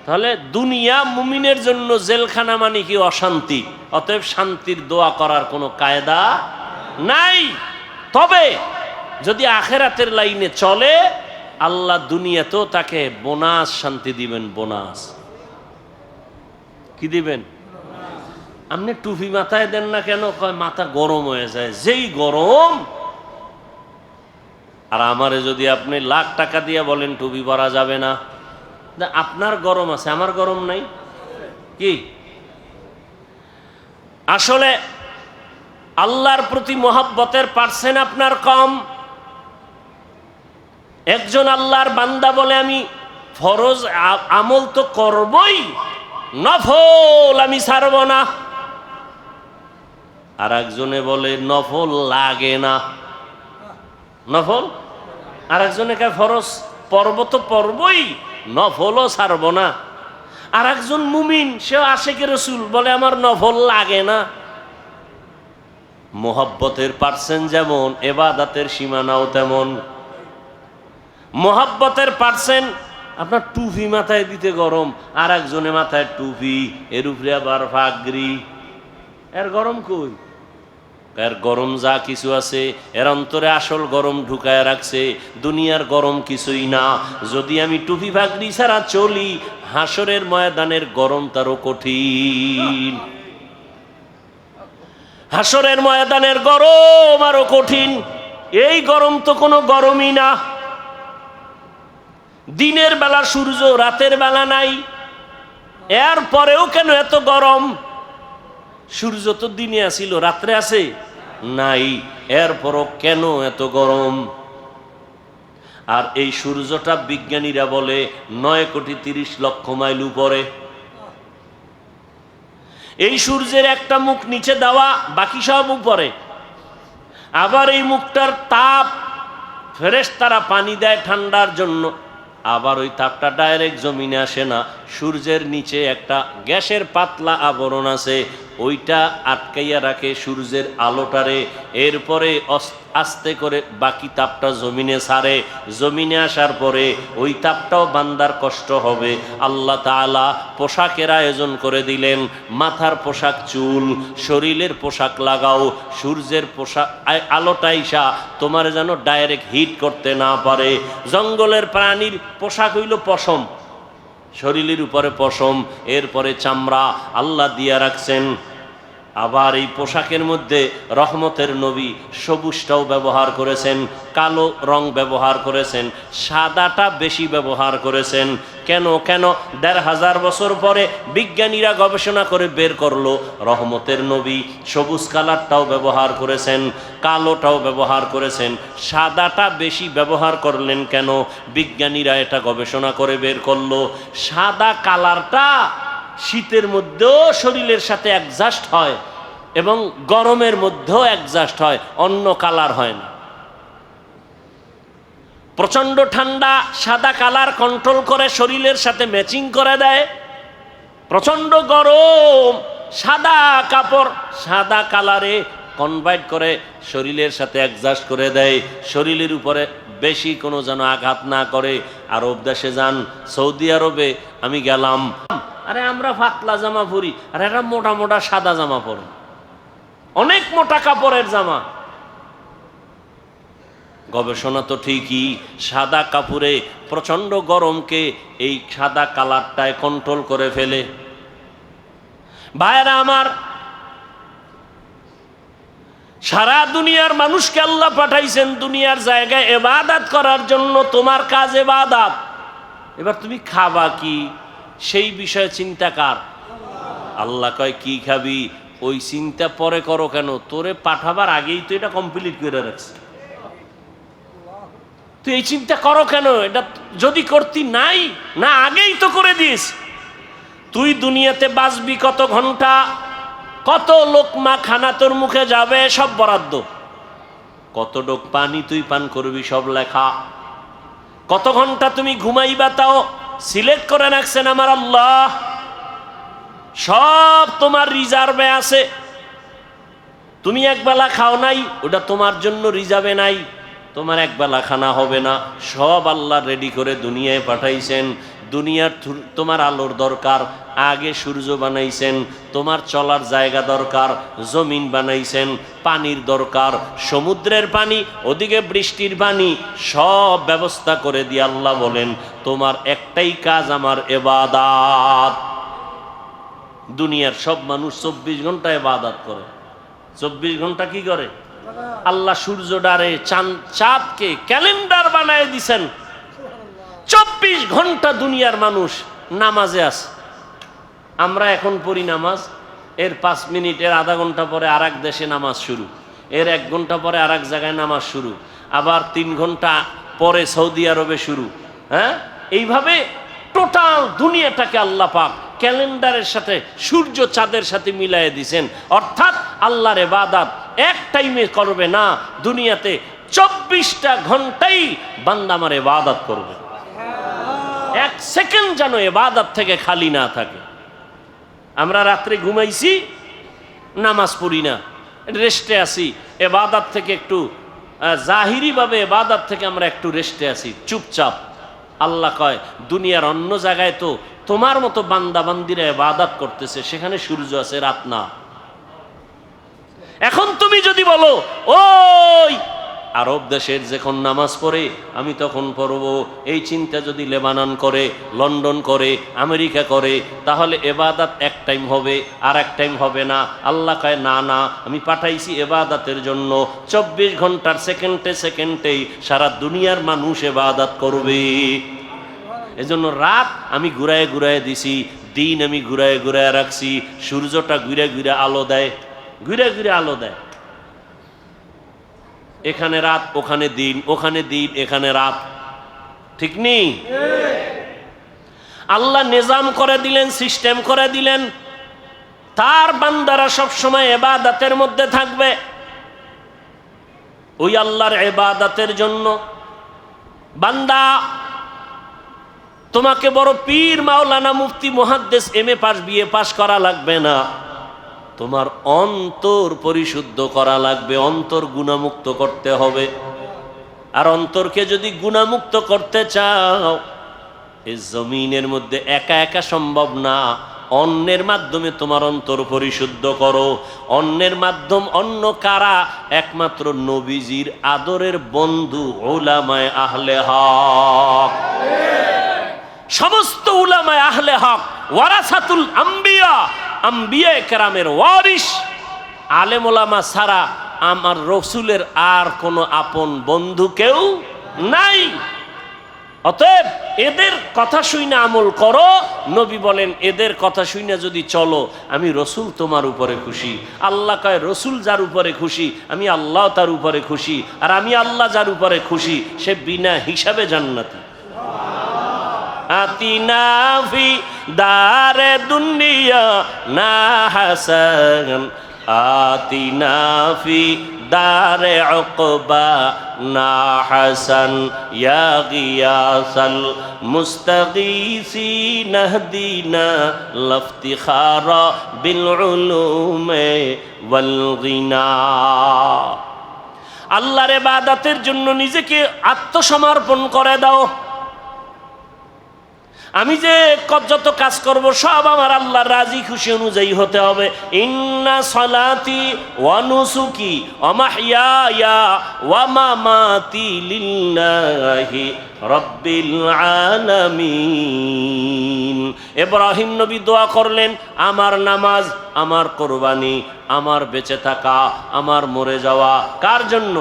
তাহলে দুনিয়া মুমিনের জন্য জেলখানা, মানে কি? অশান্তি। অতএব শান্তির দোয়া করার কোনো কায়দা নাই। তবে যদি আখিরাতের লাইনে চলে, আল্লাহ দুনিয়াতেও তাকে বোনাস শান্তি দিবেন। বোনাস কি দিবেন? আপনি টুপি মাথায় দেন না কেন? কয় মাথা গরম হয়ে যায়। যেই গরম। আর আমারে যদি আপনি লাখ টাকা দিয়ে বলেন টুপি পরা যাবে না, আপনার গরম আছে, আমার গরম নাই। কি আসলে আল্লাহর প্রতি মহব্বতের পার্সেন্ট আপনার কম। একজন আল্লাহর বান্দা বলে, আমি ফরজ আমল তো করবই, নফল আমি ছাড়ব না। আর একজনে বলে নফল লাগে না। নফল। আর একজনে কে ফরজ পর্ব তো পর্বই, নফলও ছাড়ব না। আর একজন মুমিন, সে আশিকে রাসূল, বলে আমার নফল লাগে না। মোহাব্বতের পার্সেন্ট যেমন, ইবাদতের সীমানাও তেমন। মোহাব্বতের পার্সেন্ট, আপনার টুপি মাথায় দিতে গরম, আর একজনে মাথায় টুপি, এর উপরে আবার পাগড়ি। এর গরম কই? এর গরম যা কিছু আছে, এর অন্তরে আসল গরম ঢুকায় রাখছে। দুনিয়ার গরম কিছুই না। যদি আমি টুপি পাগড়ি ছাড়া চলি, হাসরের ময়দানের গরম তারও কঠিন। হাসরের ময়দানের গরম আরো কঠিন। এই গরম তো কোনো গরমই না। দিনের বেলা সূর্য, রাতের বেলা নাই। এরপরেও কেন এত গরম? সূর্য তো দিনে আসিল, রাত্রে আছে নাই, এরপরও কেন এত গরম? আর এই সূর্যটা বিজ্ঞানীরা বলে 9,30,00,000 মাইল উপরে। এই সূর্যের একটা মুখ নিচে দেওয়া, বাকি সব উপরে। আবার এই মুখটার তাপ ফেরেশতারা পানি দেয় ঠান্ডার জন্য, আবার ওই তাপটা ডাইরেক্ট জমিনে আসে না, সূর্যের নিচে একটা গ্যাসের পাতলা আবরণ আছে, ওইটা আটকাইয়া রাখে সূর্যের আলোটারে। এরপরে আস্তে করে বাকি তাপটা জমিনে ছাড়ে। জমিনে আসার পরে ওই তাপটাও বান্দার কষ্ট হবে। আল্লাহ তাআলা পোশাকের আয়োজন করে দিলেন, মাথার পোশাক চুল, শরীরের পোশাক লাগাও, সূর্যের পোশাক আলোটা আইসা তোমার যেন ডাইরেক্ট হিট করতে না পারে। জঙ্গলের প্রাণীর পোশাক হইল পশম, শরীরের উপরে পশম, এরপরে চামড়া আল্লাহ দিয়া রাখছেন। আবার এই পোশাকের মধ্যে রহমতের নবী সবুজটাও ব্যবহার করেছেন, কালো রং ব্যবহার করেছেন, সাদাটা বেশি ব্যবহার করেছেন। কেন? ১৫০০ বছর পরে বিজ্ঞানীরা গবেষণা করে বের করলো রহমতের নবী সবুজ কালারটাও ব্যবহার করেছেন, কালোটাও ব্যবহার করেছেন, সাদাটা বেশি ব্যবহার করলেন কেন? বিজ্ঞানীরা এটা গবেষণা করে বের করলো সাদা কালারটা শীতের মধ্যেও শরীরের সাথে অ্যাডজাস্ট হয় এবং গরমের মধ্যেও অ্যাডজাস্ট হয়, অন্য কালার হয় না। প্রচন্ড ঠান্ডা সাদা কালার কন্ট্রোল করে শরীরের সাথে ম্যাচিং করে দেয়, প্রচন্ড গরম সাদা কাপড় সাদা কালারে কনভার্ট করে শরীরের সাথে অ্যাডজাস্ট করে দেয়, শরীরের উপরে বেশি কোনো যেন আঘাত না করে। আরব দেশে যান, সৌদি আরবে আমি গেলাম, আরে আমরা পাতলা জামা পরি, আর এরা মোটা মোটা সাদা জামা পরে, অনেক মোটা কাপড়ের জামা। গবেষণা তো ঠিকই, সাদা কাপড়ে প্রচন্ড গরমকে এই সাদা কালারটায় কন্ট্রোল করে ফেলে। ভাইরা আমার, সারা দুনিয়ার মানুষকে আল্লাহ পাঠাইছেন দুনিয়ার জায়গায় ইবাদত করার জন্য। তোমার কাজ ইবাদত। এবার তুমি খাবা কি সেই বিষয়ে চিন্তা কার? আল্লাহ কয় কি খাবি ওই চিন্তা পরে করো কেন, তোরে পাঠাবার আগেই তো এটা কমপ্লিট করে রাখছে, তুই এই চিন্তা করো কেন? এটা যদি করতি নাই না আগেই তো করে দিস। তুই দুনিয়াতে বাঁচবি কত ঘন্টা, কত লোকমা খানা তোর মুখে যাবে সব বরাদ্দ, কত ডোক পানি তুই পান করবি সব লেখা, কত ঘন্টা তুমি ঘুমাইবা তাও সিলেক্ট করে রাখছেন আমার আল্লাহ, সব তোমার রিজার্ভে আছে। তুমি একবেলা খাও নাই, ওটা তোমার জন্য রিজার্ভে নাই, তোমার একবেলা খানা হবে না, সব আল্লাহ রেডি করে দুনিয়ায় পাঠাইছেন। দুনিয়ার তোমার আলোর দরকার, আগে সূর্য বানাইছেন, তোমার চলার জায়গা দরকার, জমিন বানাইছেন, পানির দরকার, সমুদ্রের পানি, ওদিকে বৃষ্টির পানি, সব ব্যবস্থা করে দিয়ে আল্লাহ বলেন তোমার একটাই কাজ আমার ইবাদত। দুনিয়ার সব মানুষ 24 ঘন্টা ইবাদত করে। 24 ঘন্টা কি করে? আল্লাহ সূর্য ডারে চাঁদকে ক্যালেন্ডার বানায় দিছেন, 24 ঘন্টা দুনিয়ার মানুষ নামাজে আছে। আমরা এখন পড়ি নামাজ, এর 5 মিনিট, এর আধা ঘন্টা পরে আর এক দেশে নামাজ শুরু, এর 1 ঘন্টা পরে আর এক জায়গায় নামাজ শুরু, আবার 3 ঘন্টা পরে সৌদি আরবে শুরু। হ্যাঁ, এইভাবে টোটাল দুনিয়াটাকে আল্লাহ পাক ক্যালেন্ডারের সাথে সূর্য চাঁদের সাথে মিলাই দিয়েছেন। অর্থাৎ আল্লাহর ইবাদত এক টাইমে করবে না, দুনিয়াতে 24টা ঘন্টাই বান্দা আমার ইবাদত করবে, 1 সেকেন্ড যেন ইবাদত থেকে খালি না থাকে। আমরা রাত্রে ঘুমাইছি, নামাজ পড়ি না, রেস্টে আছি, ইবাদত থেকে একটু জাহিরিভাবে ইবাদত থেকে আমরা একটু রেস্টে আছি, চুপচাপ। আল্লাহ কয় দুনিয়ার অন্য জায়গায় তো তোমার মতো বান্দা বান্দিরা ইবাদত করতেছে, সেখানে সূর্য আছে, রাত না। এখন তুমি যদি বলো ওই আরব দেশের যখন নামাজ পড়ে আমি তখন পড়ব, এই চিন্তা যদি লেবানন করে, লন্ডন করে, আমেরিকা করে, তাহলে ইবাদত এক টাইম হবে আর এক টাইম হবে না। আল্লাহ কয় না না, আমি পাঠাইছি ইবাদতের জন্য, 24 ঘন্টার সেকেন্ডে সেকেন্ডেই সারা দুনিয়ার মানুষ ইবাদত করবে। এজন্য রাত আমি ঘুরায় ঘুরায় দিছি, দিন আমি ঘুরায় ঘুরায় রাখছি, সূর্যটা ঘুরে ঘুরে আলো দেয়, ঘুরে ঘুরে আলো দেয়। এখানে রাত, ওখানে দিন, ওখানে দিন, এখানে রাত, ঠিক নেই? আল্লাহ নিজাম করে দিলেন, সিস্টেম করে দিলেন, তার বান্দারা সব সময় ইবাদতের মধ্যে থাকবে। ওই আল্লাহর ইবাদতের জন্য বান্দা, তোমাকে বড় পীর, মাওলানা, মুফতি, মুহাদ্দিস, এমএ পাস, বিএ পাস করা লাগবে না। তোমার অন্তর পরিশুদ্ধ করা লাগবে, অন্তর গুনাহমুক্ত করতে হবে। আর অন্তরকে যদি গুনাহমুক্ত করতে চাও, এই জমিনের মধ্যে একা একা সম্ভব না। অন্যের মাধ্যমে তোমার অন্তর পরিশুদ্ধ করো। অন্যের মাধ্যম অন্য কারা? একমাত্র নবীজির আদরের বন্ধু উলামায়ে আহলে হক। সমস্ত উলামায়ে আহলে হক ওয়ারাসাতুল আম্বিয়া, আম্বিয়া কেরামের ওয়ারিস। আলেম ওলামা ছাড়া আমার রসুলের আর কোনো আপন বন্ধু কেউ নাই। অতএব এদের কথা শুনে আমল করো। নবী বলেন, এদের কথা শুনে যদি চলো, আমি রসুল তোমার উপরে খুশি। আল্লাহ কয়, রসুল যার উপরে খুশি, আমি আল্লাহ তার উপরে খুশি। আর আমি আল্লাহ যার উপরে খুশি, সে বিনা হিসাবে জান্নাতি। আতিনা ফি দারে দুনিয়া না হাসান, আতিনা ফি দারে উকবা না হাসান, ইয়া গিয়াসাল মুস্তাগীসিন ইহদিনা লাফতিখারা বিল উলুমে ওয়াল গিনা। আল্লাহর ইবাদতের জন্য নিজেকে আত্মসমর্পণ করে দাও। আমি যে যত কাজ করব সব আমার আল্লাহর রাজি খুশি অনুযায়ী হতে হবে। ইন্না সালাতি ওয়া নুসুকি ওয়া মাহইয়ায়া ওয়া মামাতি লিল্লাহি রাব্বিল আলামিন। ইব্রাহিম নবী দোয়া করলেন, আমার নামাজ, আমার কোরবানি, আমার বেঁচে থাকা, আমার মরে যাওয়া কার জন্য?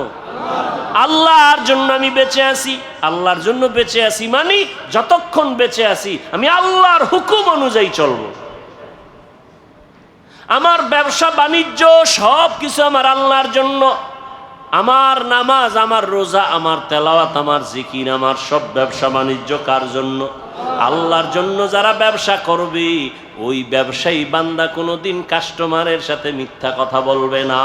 আল্লাহর জন্য আমি বেঁচে আছি। আল্লাহর জন্য বেঁচে আছি মানে যতক্ষণ বেঁচে আছি আমি আল্লাহর হুকুম অনুযায়ী চলবো। আমার ব্যবসা বাণিজ্য সব কিছু আমার আল্লাহর জন্য। আমার নামাজ, আমার রোজা, আমার তেলাওয়াত, আমার জিকির, আমার সব ব্যবসা বাণিজ্য কার জন্য? আল্লাহর জন্য। যারা ব্যবসা করবে, ওই ব্যবসায়ী বান্দা কোনোদিন কাস্টমারের সাথে মিথ্যা কথা বলবে না।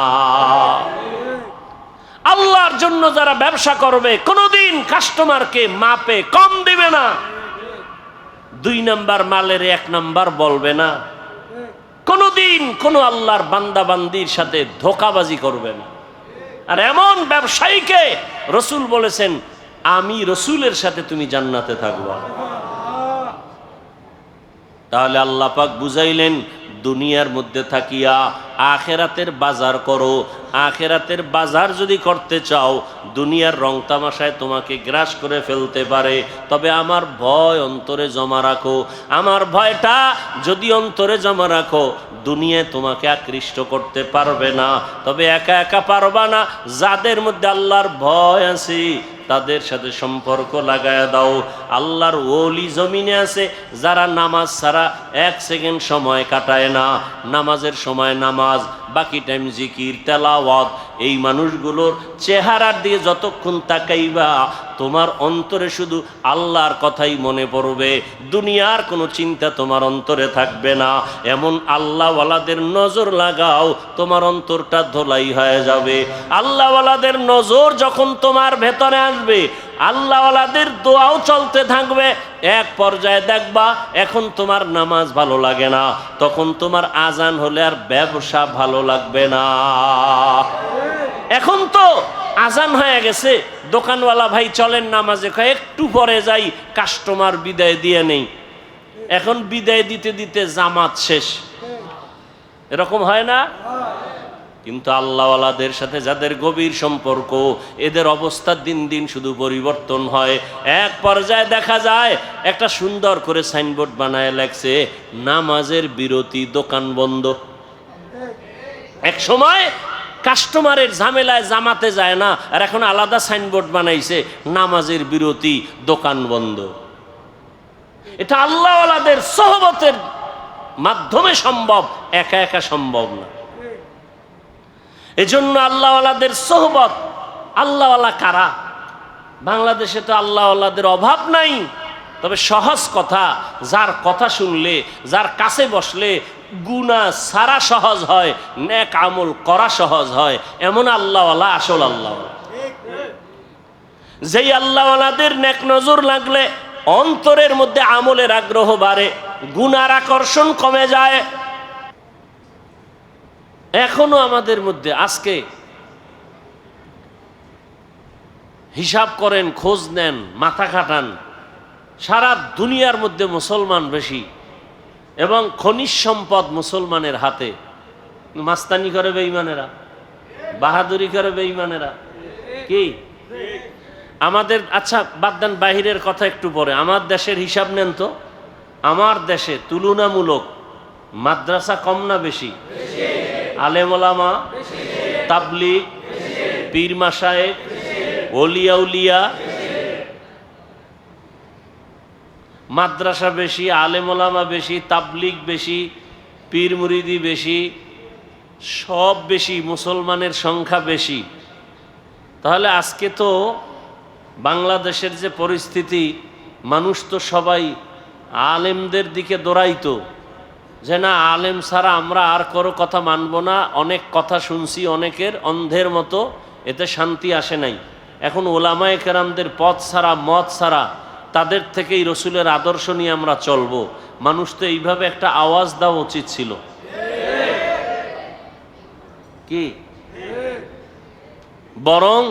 আল্লাহর জন্য যারা ব্যবসা করবে, কোনোদিন কাস্টমারকে মাপে কম দিবে না। 2 নাম্বার মালের 1 নাম্বার বলবে না। কোনোদিন কোনো আল্লাহর বান্দা বান্দির সাথে ধোঁকাবাজি করবে না। আর এমন ব্যবসায়ীকে রসুল বলেছেন, আমি রসুলের সাথে তুমি জান্নাতে থাকবা। তাহলে আল্লাহ পাক বুঝাইলেন, দুনিয়ার মধ্যে থাকিয়া আখেরাতের বাজার করো। আখেরাতের বাজার যদি করতে চাও, দুনিয়ার রং তামাশায় তোমাকে গ্রাস করে ফেলতে পারে, তবে আমার ভয় অন্তরে জমা রাখো। আমার ভয়টা যদি অন্তরে জমা রাখো, দুনিয়ায় তোমাকে আকৃষ্ট করতে পারবে না। তবে একা একা পারবা না। যাদের মধ্যে আল্লাহর ভয় আছে তাদের সাথে সম্পর্ক লাগায় দাও। আল্লাহর ওলি জমিনে আছে যারা নামাজ ছাড়া 1 সেকেন্ড সময় কাটায় না। নামাজের সময় নামাজ, বাকি টাইম জিকির, তেলাওয়াত। এই মানুষগুলোর চেহারার দিকে যতক্ষণ তাকাইবা, তোমার অন্তরে শুধু আল্লাহর কথাই মনে পড়বে, দুনিয়ার কোনো চিন্তা তোমার অন্তরে থাকবে না। এমন আল্লাহওয়ালাদের নজর লাগাও, তোমার অন্তরটা ধোলাই হয়ে যাবে। আল্লাহওয়ালাদের নজর যখন তোমার ভেতরে আসবে, আল্লাহওয়ালাদের দোয়াও চলতে থাকবে। এক পর্যায়ে দেখবা এখন তোমার নামাজ ভালো লাগে না, তখন তোমার আজান হলে আর ব্যবসা ভালো লাগবে না। এখন তো আজান হয়ে গেছে, দোকানওয়ালা ভাই চলেন নামাজে, কয় একটু পরে যাই, কাস্টমার বিদায় দিয়ে নেই। এখন বিদায় দিতে দিতে জামাত শেষ। এরকম হয় না? কিন্তু আল্লাহওয়ালাদের সাথে যাদের গভীর সম্পর্ক, এদের অবস্থা দিন দিন শুধু পরিবর্তন হয়। এক পর্যায়ে দেখা যায় একটা সুন্দর করে সাইনবোর্ড বানায় লেখছে, নামাজের বিরতি, দোকান বন্ধ। এক সময় কাস্টমারের ঝামেলায় জামাতে যায় না, আর এখন আলাদা সাইনবোর্ড বানাইছে, নামাজের বিরতি, দোকান বন্ধ। এটা আল্লাহওয়ালাদের সোহবতের মাধ্যমে সম্ভব, একা একা সম্ভব না। এজন্য আল্লাহওয়ালাদের সোহবত। আল্লাহওয়ালা কারা? বাংলাদেশে তো আল্লাহওয়ালাদের অভাব নাই, তবে সহজ কথা, যার কথা শুনলে, যার কাছে বসলে গুনাহ সারা সহজ হয়, নেক আমল করা সহজ হয়, এমন আল্লাহওয়ালা আসল আল্লাহওয়ালা। যেই আল্লাহওয়ালাদের নেক নজর লাগলে অন্তরের মধ্যে আমলের আগ্রহ বাড়ে, গুনার আকর্ষণ কমে যায়। এখনো আমাদের মধ্যে আজকে হিসাব করেন, খোঁজ নেন, মাথা খাটান, সারা দুনিয়ার মধ্যে মুসলমান বেশি এবং খনিজ সম্পদ মুসলমানের হাতে। মাস্তানি করে বেঈমানেরা, বাহাদুরি করে বেঈমানেরা। কি আমাদের, আচ্ছা বাদ দেন বাহিরের কথা একটু পরে, আমার দেশের হিসাব নেন তো। আমার দেশে তুলনামূলক মাদ্রাসা কম না বেশি? আলেম ওলামা, তাবলিগ, পীর মাশায়েখ, ওলিয়া উলিয়া, মাদ্রাসা বেশি, আলেম ওলামা বেশি, তাবলিগ বেশি, পীর মুরিদি বেশি, সব বেশি, মুসলমানের সংখ্যা বেশি। তাহলে আজকে তো বাংলাদেশের যে পরিস্থিতি, মানুষ তো সবাই আলেমদের দিকে দৌড়াইতো, যে না আলেম ছাড়া আমরা আর কারো কথা মানব না। অনেক কথা শুনছি অনেকের, অন্ধের মতো, এতে শান্তি আসে নাই। এখন ওলামায়ে কেরামদের পথ ছাড়া, মত ছাড়া, তাদের থেকেই রসুলের আদর্শ নিয়ে আমরা চলবো। মানুষ তো এইভাবে একটা আওয়াজ দেওয়া উচিত ছিল। কি বরং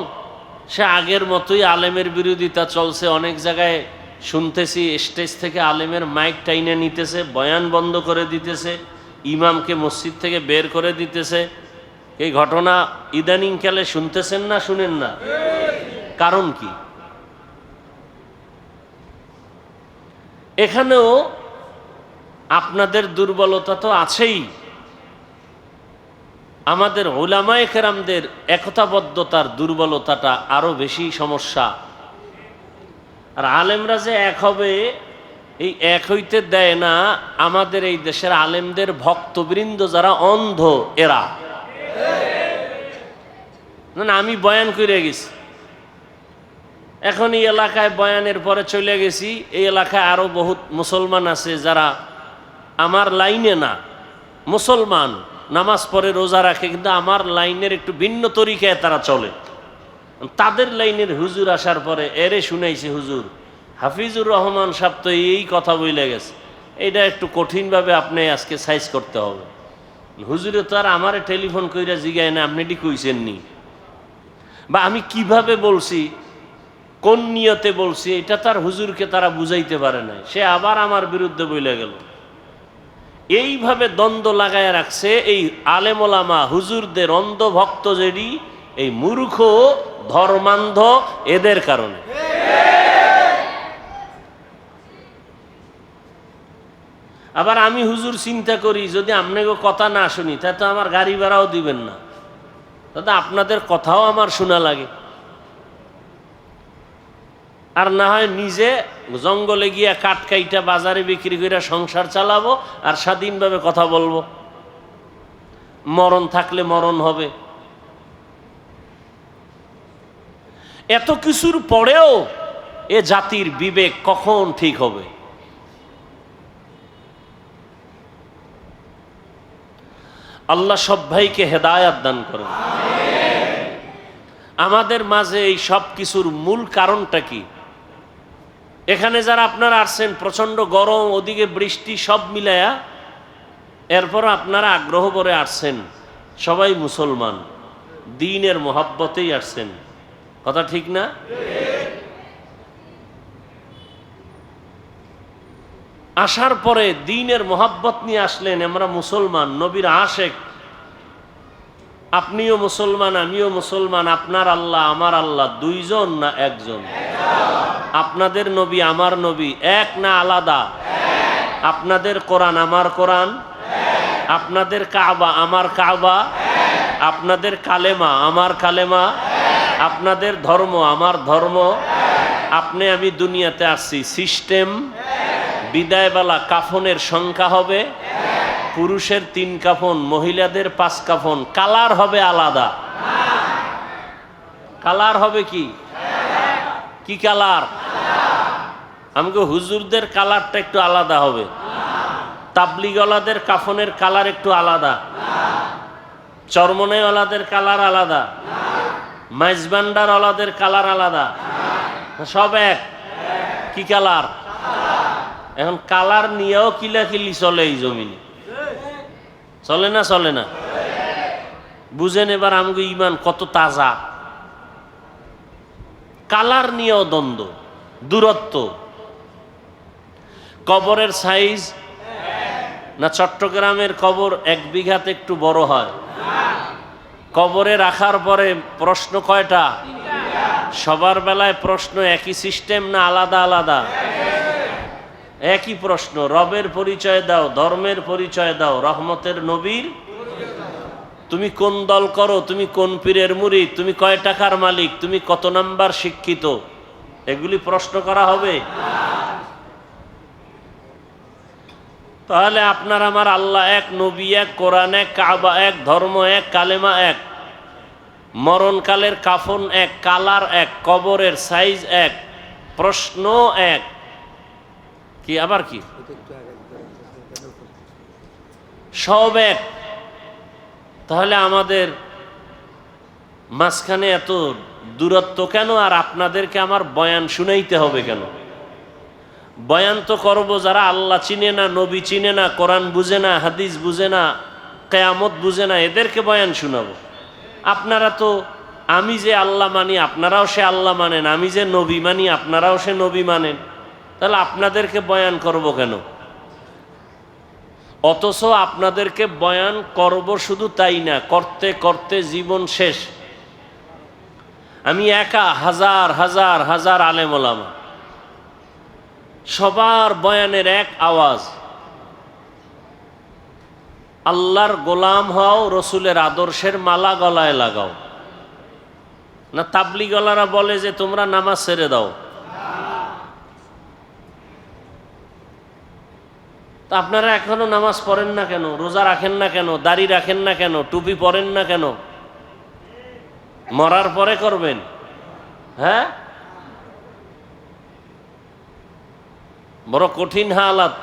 সে আগের মতোই আলেমের বিরোধিতা চলছে। অনেক জায়গায় শুনতেছি স্টেজ থেকে আলেমের মাইক টাইনে নিতেছে, বয়ান বন্ধ করে দিতেছে, ইমামকে মসজিদ থেকে বের করে দিতেছে। এই ঘটনা ইদানিং কালে শুনতেছেন না, শুনেন না? কারণ কি? এখানেও আপনাদের দুর্বলতা তো আছেই, আমাদের উলামায়ে কেরামদের একতাবদ্ধতার দুর্বলতাটা আরো বেশি সমস্যা। আর আলেমরা যে এক হবে, এই এক হইতে দেয় না আমাদের এই দেশের আলেমদের ভক্তবৃন্দ যারা অন্ধ, এরা। না আমি বয়ান করে গেছি, এখন এই এলাকায় বয়ানের পরে চলে গেছি, এই এলাকায় আরো বহুত মুসলমান আছে যারা আমার লাইনে না, মুসলমান, নামাজ পড়ে, রোজা রাখে, কিন্তু আমার লাইনের একটু ভিন্ন তরিকায় তারা চলে। তাদের লাইনের হুজুর আসার পরে এরে শুনাইছে, হুজুর হাফিজুর রহমান সাহেব তো এই কথা বলে গেছে, এইটা একটু কঠিনভাবে আপনি আজকে সাইজ করতে হবে। হুজুরে তো আর আমারে টেলিফোন কইরা জিগায় না আপনি এটি কইছেননি, বা আমি কিভাবে বলছি, কোন নিয়তে বলছি, এটা তার হুজুরকে তারা বুঝাইতে পারে না, সে আবার আমার বিরুদ্ধে বলে গেল। এইভাবে দ্বন্দ্ব লাগায় রাখছে এই আলেম ওলামা হুজুরদের অন্ধ ভক্ত, যেটি এই মূর্খ ধর্মান্ধ, এদের কারণে। আবার আমি হুজুর চিন্তা করি, যদি আপনাকে কথা না শুনি তাহলে তো আমার গাড়ি ভাড়াও দিবেন না, তাতে আপনাদের কথাও আমার শোনা লাগে। আর না হয় নিজে জঙ্গলে গিয়া কাঠ কাইটা বাজারে বিক্রি করে সংসার চালাবো আর স্বাধীনভাবে কথা বলবো, মরণ থাকলে মরণ হবে। এত কিছুর পরেও এ জাতির বিবেক কখন ঠিক হবে? আল্লাহ সব ভাইকে হেদায়াত দান করেন। আমাদের মাঝে এই সব কিছুর মূল কারণটা কি? এখানে যারা আপনারা আসছেন, প্রচন্ড গরম, ওদিকে বৃষ্টি, সব মিলায়া, এরপর আপনারা আগ্রহ করে আসছেন, সবাই মুসলমান, দ্বীনের মোহাব্বতেই আসছেন, কথা ঠিক না? আসার পরে দ্বীনের মোহাব্বত নিয়ে আসলেন, আমরা মুসলমান, নবীর আশেক, আপনিও মুসলমান আমিও মুসলমান, আপনার আল্লাহ আমার আল্লাহ দুইজন না একজন? আপনাদের নবী আমার নবী এক না আলাদা? আপনাদের কোরআন আমার কোরআন, আপনাদের কাবা আমার কাবা, আপনাদের কালেমা আমার কালেমা, আপনাদের ধর্ম আমার ধর্ম। আপনি আমি দুনিয়াতে আসছি, সিস্টেম, বিদায়বেলা কাফনের সংখ্যা হবে, পুরুষের 3 কাফন, মহিলাদের 5 কাফন, কালার হবে আলাদা। কালার হবে কি কি কালার? আমাকে হুজুরদের কালারটা একটু আলাদা হবে, তাবলিগওয়ালাদের কাফনের কালার একটু আলাদা, চরমনেওয়ালাদের কালার আলাদা, মাইজবান্ডারওয়ালাদের কালার আলাদা, সব এক। কি কালার? এখন কালার নিয়েও কিলাকিলি চলে এই জমিনে, চলে না? চলে না? বুঝেন এবার আমাকে ইমান কত তাজা। কালার নিয়েও দ্বন্দ্ব, দূরত্ব। কবরের সাইজ না চট্টগ্রামের কবর 1 বিঘাতে একটু বড় হয়? কবরে রাখার পরে প্রশ্ন কয়টা? সবার বেলায় প্রশ্ন একই সিস্টেম না আলাদা আলাদা? একই প্রশ্ন। রবের পরিচয় দাও, ধর্মের পরিচয় দাও, রহমতের নবীর। তুমি কোন দল করো, তুমি কোন পীরের মুরিদ, তুমি কয় টাকার মালিক, তুমি কত নাম্বার শিক্ষিত, এগুলি প্রশ্ন করা হবে? তাহলে আপনার আমার আল্লাহ এক, নবী এক, কোরআন এক, কাবা এক, ধর্ম এক, কালেমা এক, মরণকালের কাফন এক, কালার এক, কবরের সাইজ এক, প্রশ্ন এক। কি আবার কি? সব এক। তাহলে আমাদের মাঝখানে এত দূরত্ব কেন? আর আপনাদেরকে আমার বয়ান শুনাইতে হবে কেন? বয়ান তো করবো যারা আল্লাহ চিনে না, নবী চিনে না, কোরআন বুঝে না, হাদিস বুঝে না, কিয়ামত বুঝে না, এদেরকে বয়ান শুনাবো। আপনারা তো, আমি যে আল্লাহ মানি আপনারাও সে আল্লাহ মানেন, আমি যে নবী মানি আপনারাও সে নবী মানেন, তাহলে আপনাদেরকে বয়ান করব কেন? অথচ আপনাদেরকে বয়ান করব শুধু তাই না, করতে করতে জীবন শেষ। আমি একা হাজার হাজার হাজার আলেম ওলামা, সবার বয়ানের এক আওয়াজ, আল্লাহর গোলাম হও, রসুলের আদর্শের মালা গলায় লাগাও। না তাবলিগওয়ালারা বলে যে তোমরা নামাজ ছেড়ে দাও। তা আপনারা এখনো নামাজ পড়েন না কেন? রোজা রাখেন না কেন? দাড়ি রাখেন না কেন? টুপি পরেন না কেন? মরার পরে করবেন? হ্যাঁ, বড় কঠিন হালাত।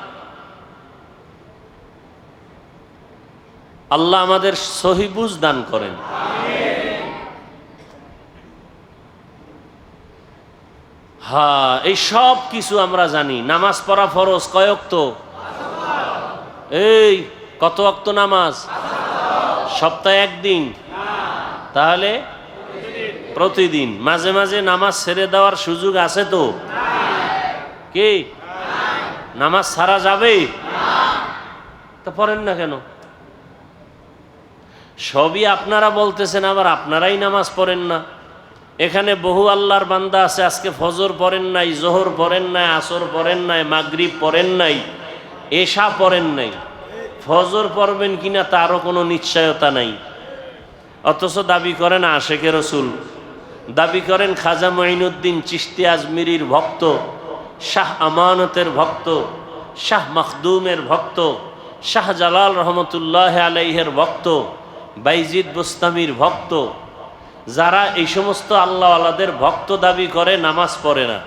আল্লাহ আমাদের সহি বুঝ দান করেন। হ্যাঁ, এই সব কিছু আমরা জানি। নামাজ পড়া ফরজ কয় ওয়াক্ত? এই কত ওয়াক্ত নামাজ? সপ্তাহে একদিন? তাহলে প্রতিদিন। মাঝে মাঝে নামাজ ছেড়ে দেওয়ার সুযোগ আছে তো? কি নামাজ ছাড়া যাবে? তা পড়েন না কেন? সবই আপনারা বলতেছেন, আবার আপনারাই নামাজ পড়েন না। এখানে বহু আল্লাহর বান্দা আছে, আজকে ফজর পড়েন নাই, জোহর পড়েন নাই, আসর পড়েন নাই, মাগরিব পড়েন নাই, এশা পড়েন নাই। ফজর পড়বেন কিনা তারও কোনো নিশ্চয়তা নাই। অথচ দাবি করেন আশেকে রসুল, দাবি করেন খাজা মঈনুদ্দিন চিশতি আজমিরির ভক্ত, শাহ আমানতের ভক্ত, শাহ মখদুমের ভক্ত, শাহ জালাল রহমতুল্লাহ আলাইহের ভক্ত, বাইজিদ বুস্তামির ভক্ত। যারা এই সমস্ত আল্লাহওয়ালাদের ভক্ত দাবি করে নামাজ পড়ে না,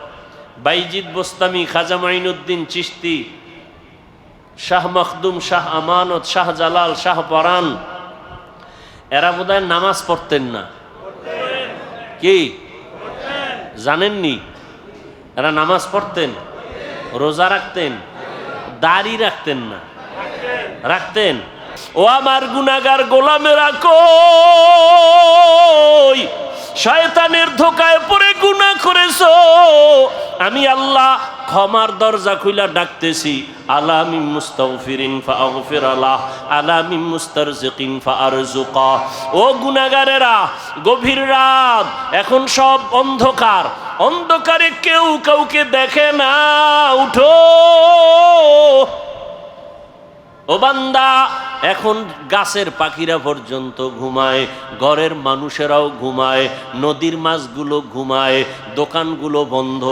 বাইজিদ বুস্তামি, খাজা মঈনুদ্দিন চিশতি, শাহ মখদুম, শাহ আমানত, শাহ জালাল, শাহ পরান, এরা বোধহয় নামাজ পড়তেন না। কি জানেননি? এরা নামাজ পড়তেন, রোজা রাখতেন, দাড়ি রাখতেন না? রাখতেন। ও আমার গুনাহগার গোলামেরা কই? শয়তানের ধোকায় পড়ে গুনাহ করেছো, আমি আল্লাহ ক্ষমার দরজা খুইলা ডাকতেছি। আলা মিন মুস্তাগফিরিন ফাগফির আলাহ, আলা মিন মুস্তারজিকিন ফারজুকা। ও গুনাহগারেরা, গভীর রাত, এখন সব অন্ধকার, অন্ধকারে কেউ কাউকে দেখে না, উঠো। ও বান্দা, এখন গাছের পাখিরা পর্যন্ত ঘুমায়, ঘরের মানুষেরাও ঘুমায়, নদীর মাছগুলো ঘুমায়, দোকানগুলো বন্ধ,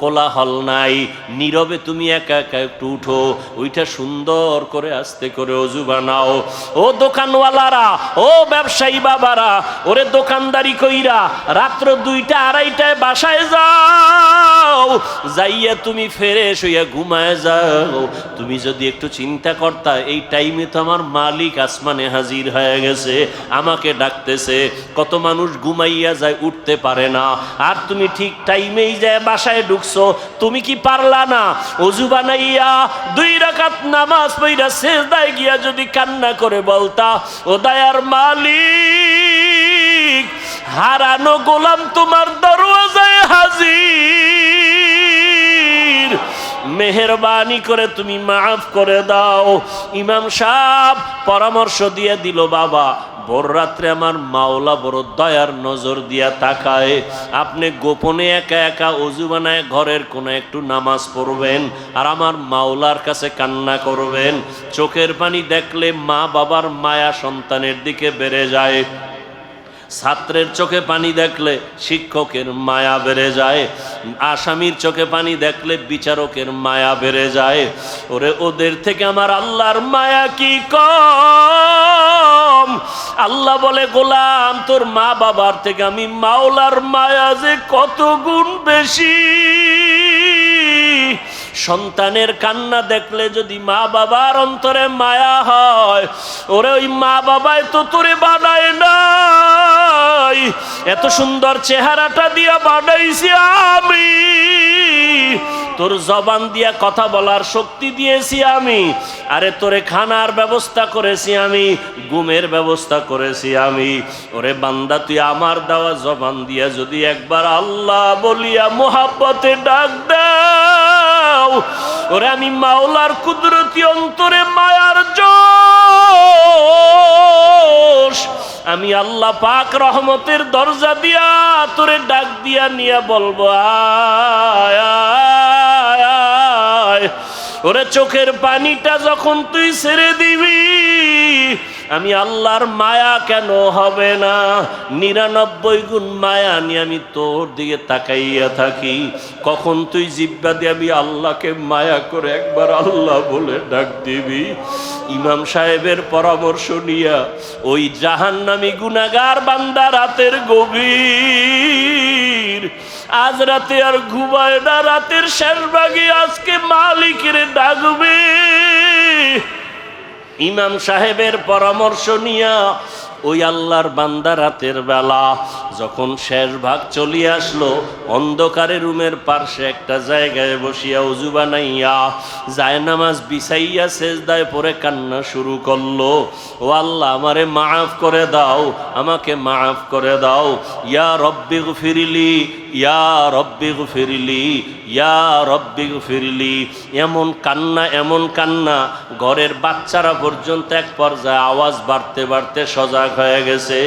কোলাহল নাই, নীরবে তুমি একা একা একটু উঠো, ওইটা সুন্দর করে আস্তে করে অজু বানাও। ও দোকানওয়ালারা, ও ব্যবসায়ী বাবারা, ওরে দোকানদারি কইরা রাত্র 2টা 2:30টায় বাসায় যাও, যাইয়া তুমি ফ্রেশ হইয়া ঘুমায় যাও। তুমি যদি একটু চিন্তা করতা এই টাইমে তো আমার মালিক আসমানে হাজির হয়ে গেছে, আমাকে ডাকতেছে। কত মানুষ ঘুমাইয়া যায়, উঠতে পারে না, আর তুমি ঠিক টাইমেই যায় বাসায় ঢুকছো। তুমি কি পারলা না অজু বানাইয়া 2 রাকাত নামাজ পড়া সিজদায় গিয়া যদি কান্না করে বলতা, ও দয়ার মালিক, হারানো গোলাম তোমার দরওয়াজায় হাজির, মেহেরবানি করে তুমি মাফ করে দাও। ইমাম সাহেব পরামর্শ দিয়ে দিল, বাবা ভোর রাত্রে আমার মাওলা বড় দয়ার নজর দিয়া তাকায়, আপনি গোপনে একা একা অজু বানায় ঘরের কোনে একটু নামাজ পড়বেন আর আমার মাওলার কাছে কান্না করবেন। চোখের পানি দেখলে মা বাবার মায়া সন্তানের দিকে বেড়ে যায়, ছাত্রের চোখে পানি দেখলে শিক্ষকের মায়া বেড়ে যায়, আসামির চোখে পানি দেখলে বিচারকের মায়া বেড়ে যায়। ওরে ওদের থেকে আমার আল্লাহর মায়া কি কম? আল্লাহ বলে, গোলাম তোর মা বাবার থেকে আমি মাওলার মায়া যে কত গুণ বেশি। সন্তানের কান্না দেখলে যদি মা বাবার অন্তরে মায়া হয়, ওরে ওই মা বাবায় তো তোরে বানায় নাই, এত সুন্দর চেহারাটা দিয়া বানাইছি আমি, তোর জবান দিয়া কথা বলার শক্তি দিয়েছি আমি, আরে তোরে খানার ব্যবস্থা করেছি আমি, ঘুমের ব্যবস্থা করেছি আমি। ওরে বান্দা, তুই আমার দেওয়া জবান দিয়া যদি একবার আল্লাহ বলিয়া মোহাব্বতে ডাক দাও, ওরে আমি মাওলার কুদরতি অন্তরে মায়ার জোশ, আমি আল্লাহ পাক রহমতের দরজা দিয়া তোরে ডাক দিয়া নিয়ে বলবো, আয় আয় আয়। ওরে চোখের পানিটা যখন তুই ছেড়ে দিবি, আমি আল্লাহর মায়া কেন হবে না? 99 গুণ মায়া নিয়ে আমি তোর দিকে তাকাইয়া থাকি। কখন তুই জিব্বা দিয়ে আমি আল্লাহকে মায়া করে একবার আল্লাহ বলে ডাক দিবি? ইমাম সাহেবের পরামর্শ নিয়া ওই জাহান্নামী গুনাহগার বান্দা রাতের গভীর, আজ রাতে আর ঘুমায় না, রাতের শেষ ভাগে আজকে মালিকের ডাকবে। ইমাম সাহেবের পরামর্শ নিয়া ওই আল্লাহর বান্দা রাতের বেলা যখন শেষ ভাগ চলিয়ে আসলো, অন্ধকারে রুমের পার্শ্বে একটা জায়গায় বসিয়া উজু বানাইয়া জায়নামাজ বিছাইয়া সেজদায় পড়ে কান্না শুরু করলো, ও আল্লাহ আমারে মাফ করে দাও, আমাকে মাফ করে দাও, ইয়া রব্বি গফিরলি, ইয়া রব্বি গফিরলি, ইয়া রব্বি গফিরলি। এমন কান্না, এমন কান্না, ঘরের বাচ্চারা পর্যন্ত এক পর্যায়ে আওয়াজ বাড়তে বাড়তে সজাগ হয়ে গেছে।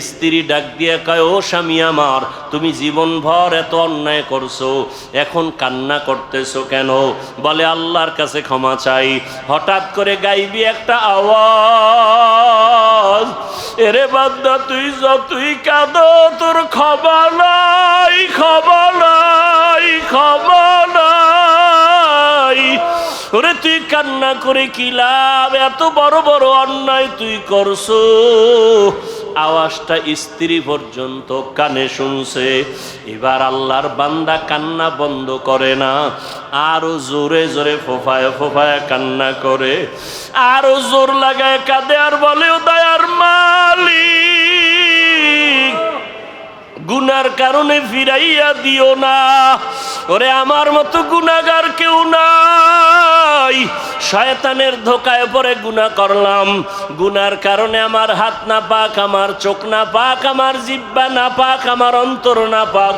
স্ত্রী ডাক দিয়ে কয়, ও স্বামী আমার, তুমি জীবনভর এত অন্যায় করছো, এখন কান্না করতেছো কেন? বলে আল্লাহর কাছে ক্ষমা চাই। হঠাৎ করে গাইবি একটা আওয়াজ, এরে বান্দা তুই যতই কাঁদো তোর ক্ষমা নাই, ক্ষমা নাই, ক্ষমা নাই। ওরে তুই কান্না করে কি লাভ? এত বড় বড় অন্যায় তুই করছো। আওয়াজটা স্ত্রী পর্যন্ত কানে শুনছে। এবার আল্লাহর বান্দা কান্না বন্ধ করে না, আরো জোরে জোরে ফোফায় ফোফায় কান্না করে, আরো জোর লাগায় কাঁদে আর বলে, ও দয়ার মালিক, গুনার কারণে ফিরাইয়া দিও না। ওরে আমার মতো গুনাহগার কেউ নাই, শয়তানের ধোকায় পড়ে গুনাহ করলাম, গুনার কারণে আমার হাত না পাক, আমার চোখ না পাক, আমার জিহ্বা না পাক, আমার অন্তর না পাক,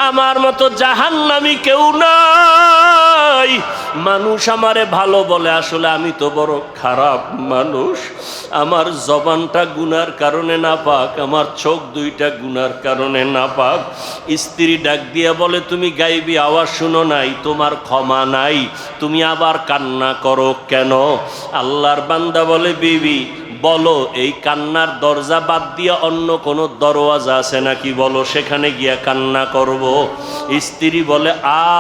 আমার মতো জাহান্নামী কেউ নাই। নাই। মানুষ আমারে ভালো বলে, আসলে আমি তো বড় খারাপ মানুষ। আমার জবানটা গুনার কারণে নাপাক, আমার চোখ দুইটা গুনার কারণে নাপাক। স্ত্রী ডাক দিয়া বলে, তুমি গাইবি আওয়াজ শুনো নাই, তোমার ক্ষমা নাই, তুমি আবার কান্না করো কেন? আল্লাহর বান্দা বলে, বিবি বলো, এই কান্নার দরজা বাদ দিয়ে অন্য কোনো দরওয়াজা আছে নাকি, বলো, সেখানে গিয়া কান্না করব। স্ত্রী বলে,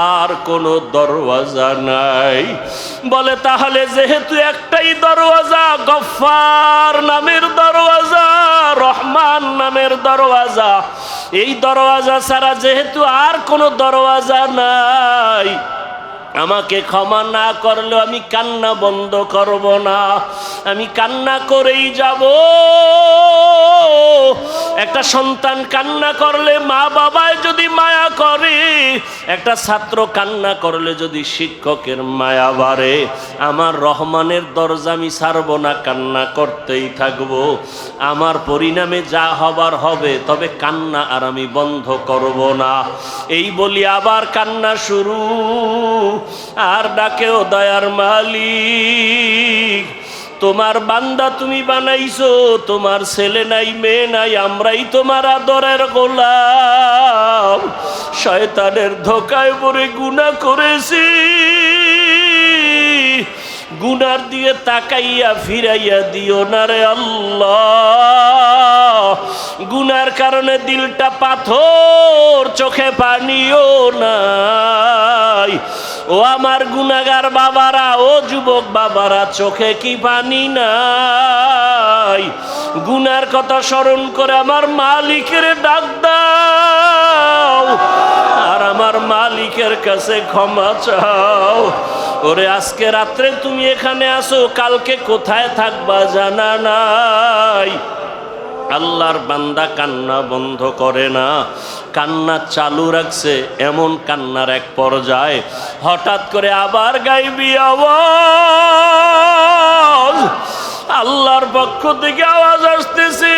আর কোনো দরওয়াজা নাই। বলে, তাহলে যেহেতু একটাই দরওয়াজা, গফফার নামের দরওয়াজা, রহমান নামের দরওয়াজা, এই দরওয়াজা ছাড়া যেহেতু আর কোনো দরওয়াজা নাই, আমাকে ক্ষমা না করলেও আমি কান্না বন্ধ করব না, আমি কান্না করেই যাব। একটা সন্তান কান্না করলে মা বাবায় যদি মায়া করে, একটা ছাত্র কান্না করলে যদি শিক্ষকের মায়া বাড়ে, আমার রহমানের দরজা আমি ছাড়ব না, কান্না করতেই থাকব। আমার পরিণামে যা হবার হবে, তবে কান্না আর আমি বন্ধ করব না। এই বলি আবার কান্না শুরু। আর ডাকেও, দয়ার মালিক, তোমার বান্দা তুমি বানাইছো, তোমার ছেলে নাই মেয়ে নাই, আমরাই তোমার আদরের গোলাম। শয়তানের ধোকায় পড়ে গুনাহ করেছি, গুনার দিকে তাকাইয়া ফিরাইয়া দিও না রে আল্লাহ। গুনার কারণে দিলটা পাথর, চোখে পানিও নাই। ও আমার গুনাহগার বাবারা, ও যুবক বাবারা, চোখে কি পানি নাই? গুনার কথা স্মরণ করে আমার মালিকের ডাক দাও, আর আমার মালিকের কাছে ক্ষমা চাও। ওরে আজকে রাত্রে তুমি এখানে আসো, কালকে কোথায় থাকবা জানা নাই। আল্লাহর বান্দা কান্না বন্ধ করে না, কান্না চালু রাখছে। এমন কান্নার এক পর্যায়ে হঠাৎ করে আবার গাইবি আওয়াজ, আল্লাহর পক্ষ থেকে আওয়াজ আসতেছে,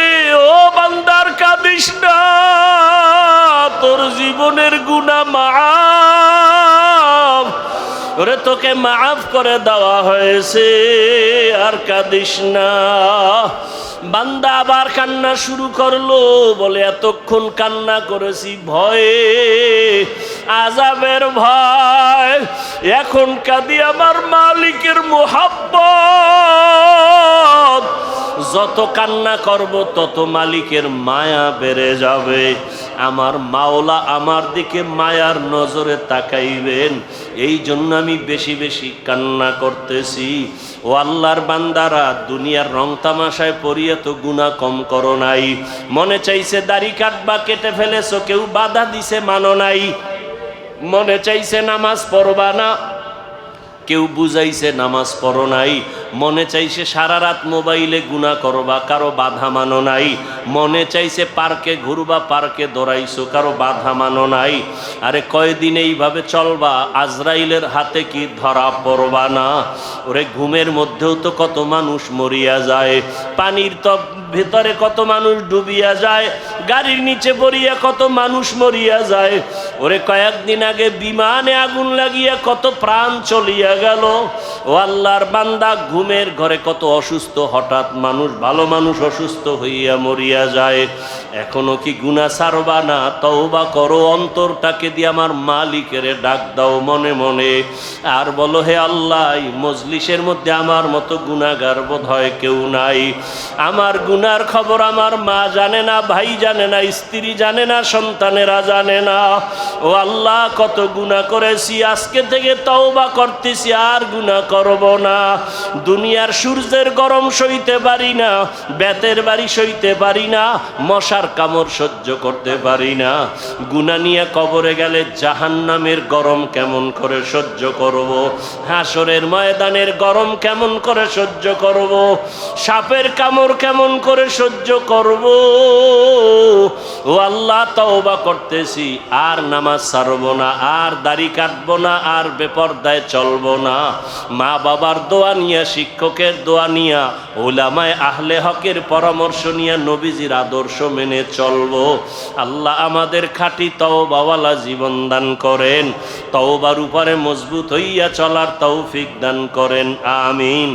ও বান্দার কাঁদিস না, তোর জীবনের গুনাহ মাফ, ওরে তোকে মাফ করে দেওয়া হয়েছে, আর কাঁদিস না। বান্দা আবার কান্না শুরু করলো, বলে, এতক্ষণ কান্না করেছি ভয়ে, আযাবের ভয়, এখন কাঁদি আমার মালিকের মুহাব্বত। যত কান্না করব তত মালিকের মায়া বেড়ে যাবে, আমার মাওলা আমার দিকে মায়ার নজরে তাকাইবেন। এই জন্য আমি বেশি বেশি কান্না করতেছি। ও আল্লাহর বান্দারা, দুনিয়ার রং তামাশায় পড়িয়ে তো গুনাহ কম করো নাই। মনে চাইছে দাড়ি কাটবা, কেটে ফেলেছো, কেউ বাধা দিছে মানো নাই। মনে চাইছে নামাজ পড়বা না, কেউ বুঝাইছে নামাজ পড়ো নাই। মনে চাইছে সারা রাত মোবাইলে গুনাহ করবা, কারো বাধা মানো নাই। মনে চাইছে পার্কে ঘুরবা, পার্কে দৌড়াইছো, কারো বাধা মানো নাই। আরে কয়দিন এইভাবে চলবা, আজরাইলের হাতে কি ধরা পড়বা না? ওরে ঘুমের মধ্যেও তো কত মানুষ মরিয়া যায়, পানির তো ভেতরে কত মানুষ ডুবিয়া যায়, গাড়ির নিচে পড়িয়া কত মানুষ মরিয়া যায়। ওরে কয়েকদিন আগে বিমানে আগুন লাগিয়া কত প্রাণ চলিয়া গেল। ও আল্লাহর বান্দা, ঘুমের ঘরে কত অসুস্থ হঠাৎ মানুষ, ভালো মানুষ অসুস্থ হইয়া মরিয়া যায়। এখনো কি গুনাহ ছাড়বা না? তওবা করো, অন্তরটাকে দিয়ে আমার মালিকের ডাক দাও মনে মনে, আর বলো, হে আল্লাহ, মজলিসের মধ্যে আমার মতো গুনাহগার বোধ হয় কেউ নাই। আমার গুনার খবর আমার মা জানে না, ভাই জানে না, স্ত্রী জানে না, সন্তানেরা জানে না। ও আল্লাহ, কত গুনাহ করেছি, আজকে থেকে তওবা করতেছি, আর গুনাহ করব না। দুনিয়ার সূর্যের গরম সইতে পারি না, বেতের বাড়ি সইতে পারি না, মশার কামড় সহ্য করতে পারি না। গুনাহ নিয়ে কবরে গেলে জাহান্নামের গরম কেমন করে সহ্য করব? হাসরের ময়দানের গরম কেমন করে সহ্য করব? সাপের কামড় কেমন করে সহ্য করব? ও আল্লাহ, তওবা করতেছি, আর নামাজ ছাড়বো না, আর দাড়ি কাটবো না, আর বেপরদায় চলবো না। মা বাবার দোয়া নিয়া, শিক্ষকের দোয়া নিয়া, উলামায়ে আহলে হকের পরামর্শ নিয়া নবীজির আদর্শ মেনে চলবো। আল্লাহ আমাদের খাঁটি তওবাওয়ালা জীবন দান করেন, তওবার উপরে মজবুত হইয়া চলার তৌফিক দান করেন। আমিন।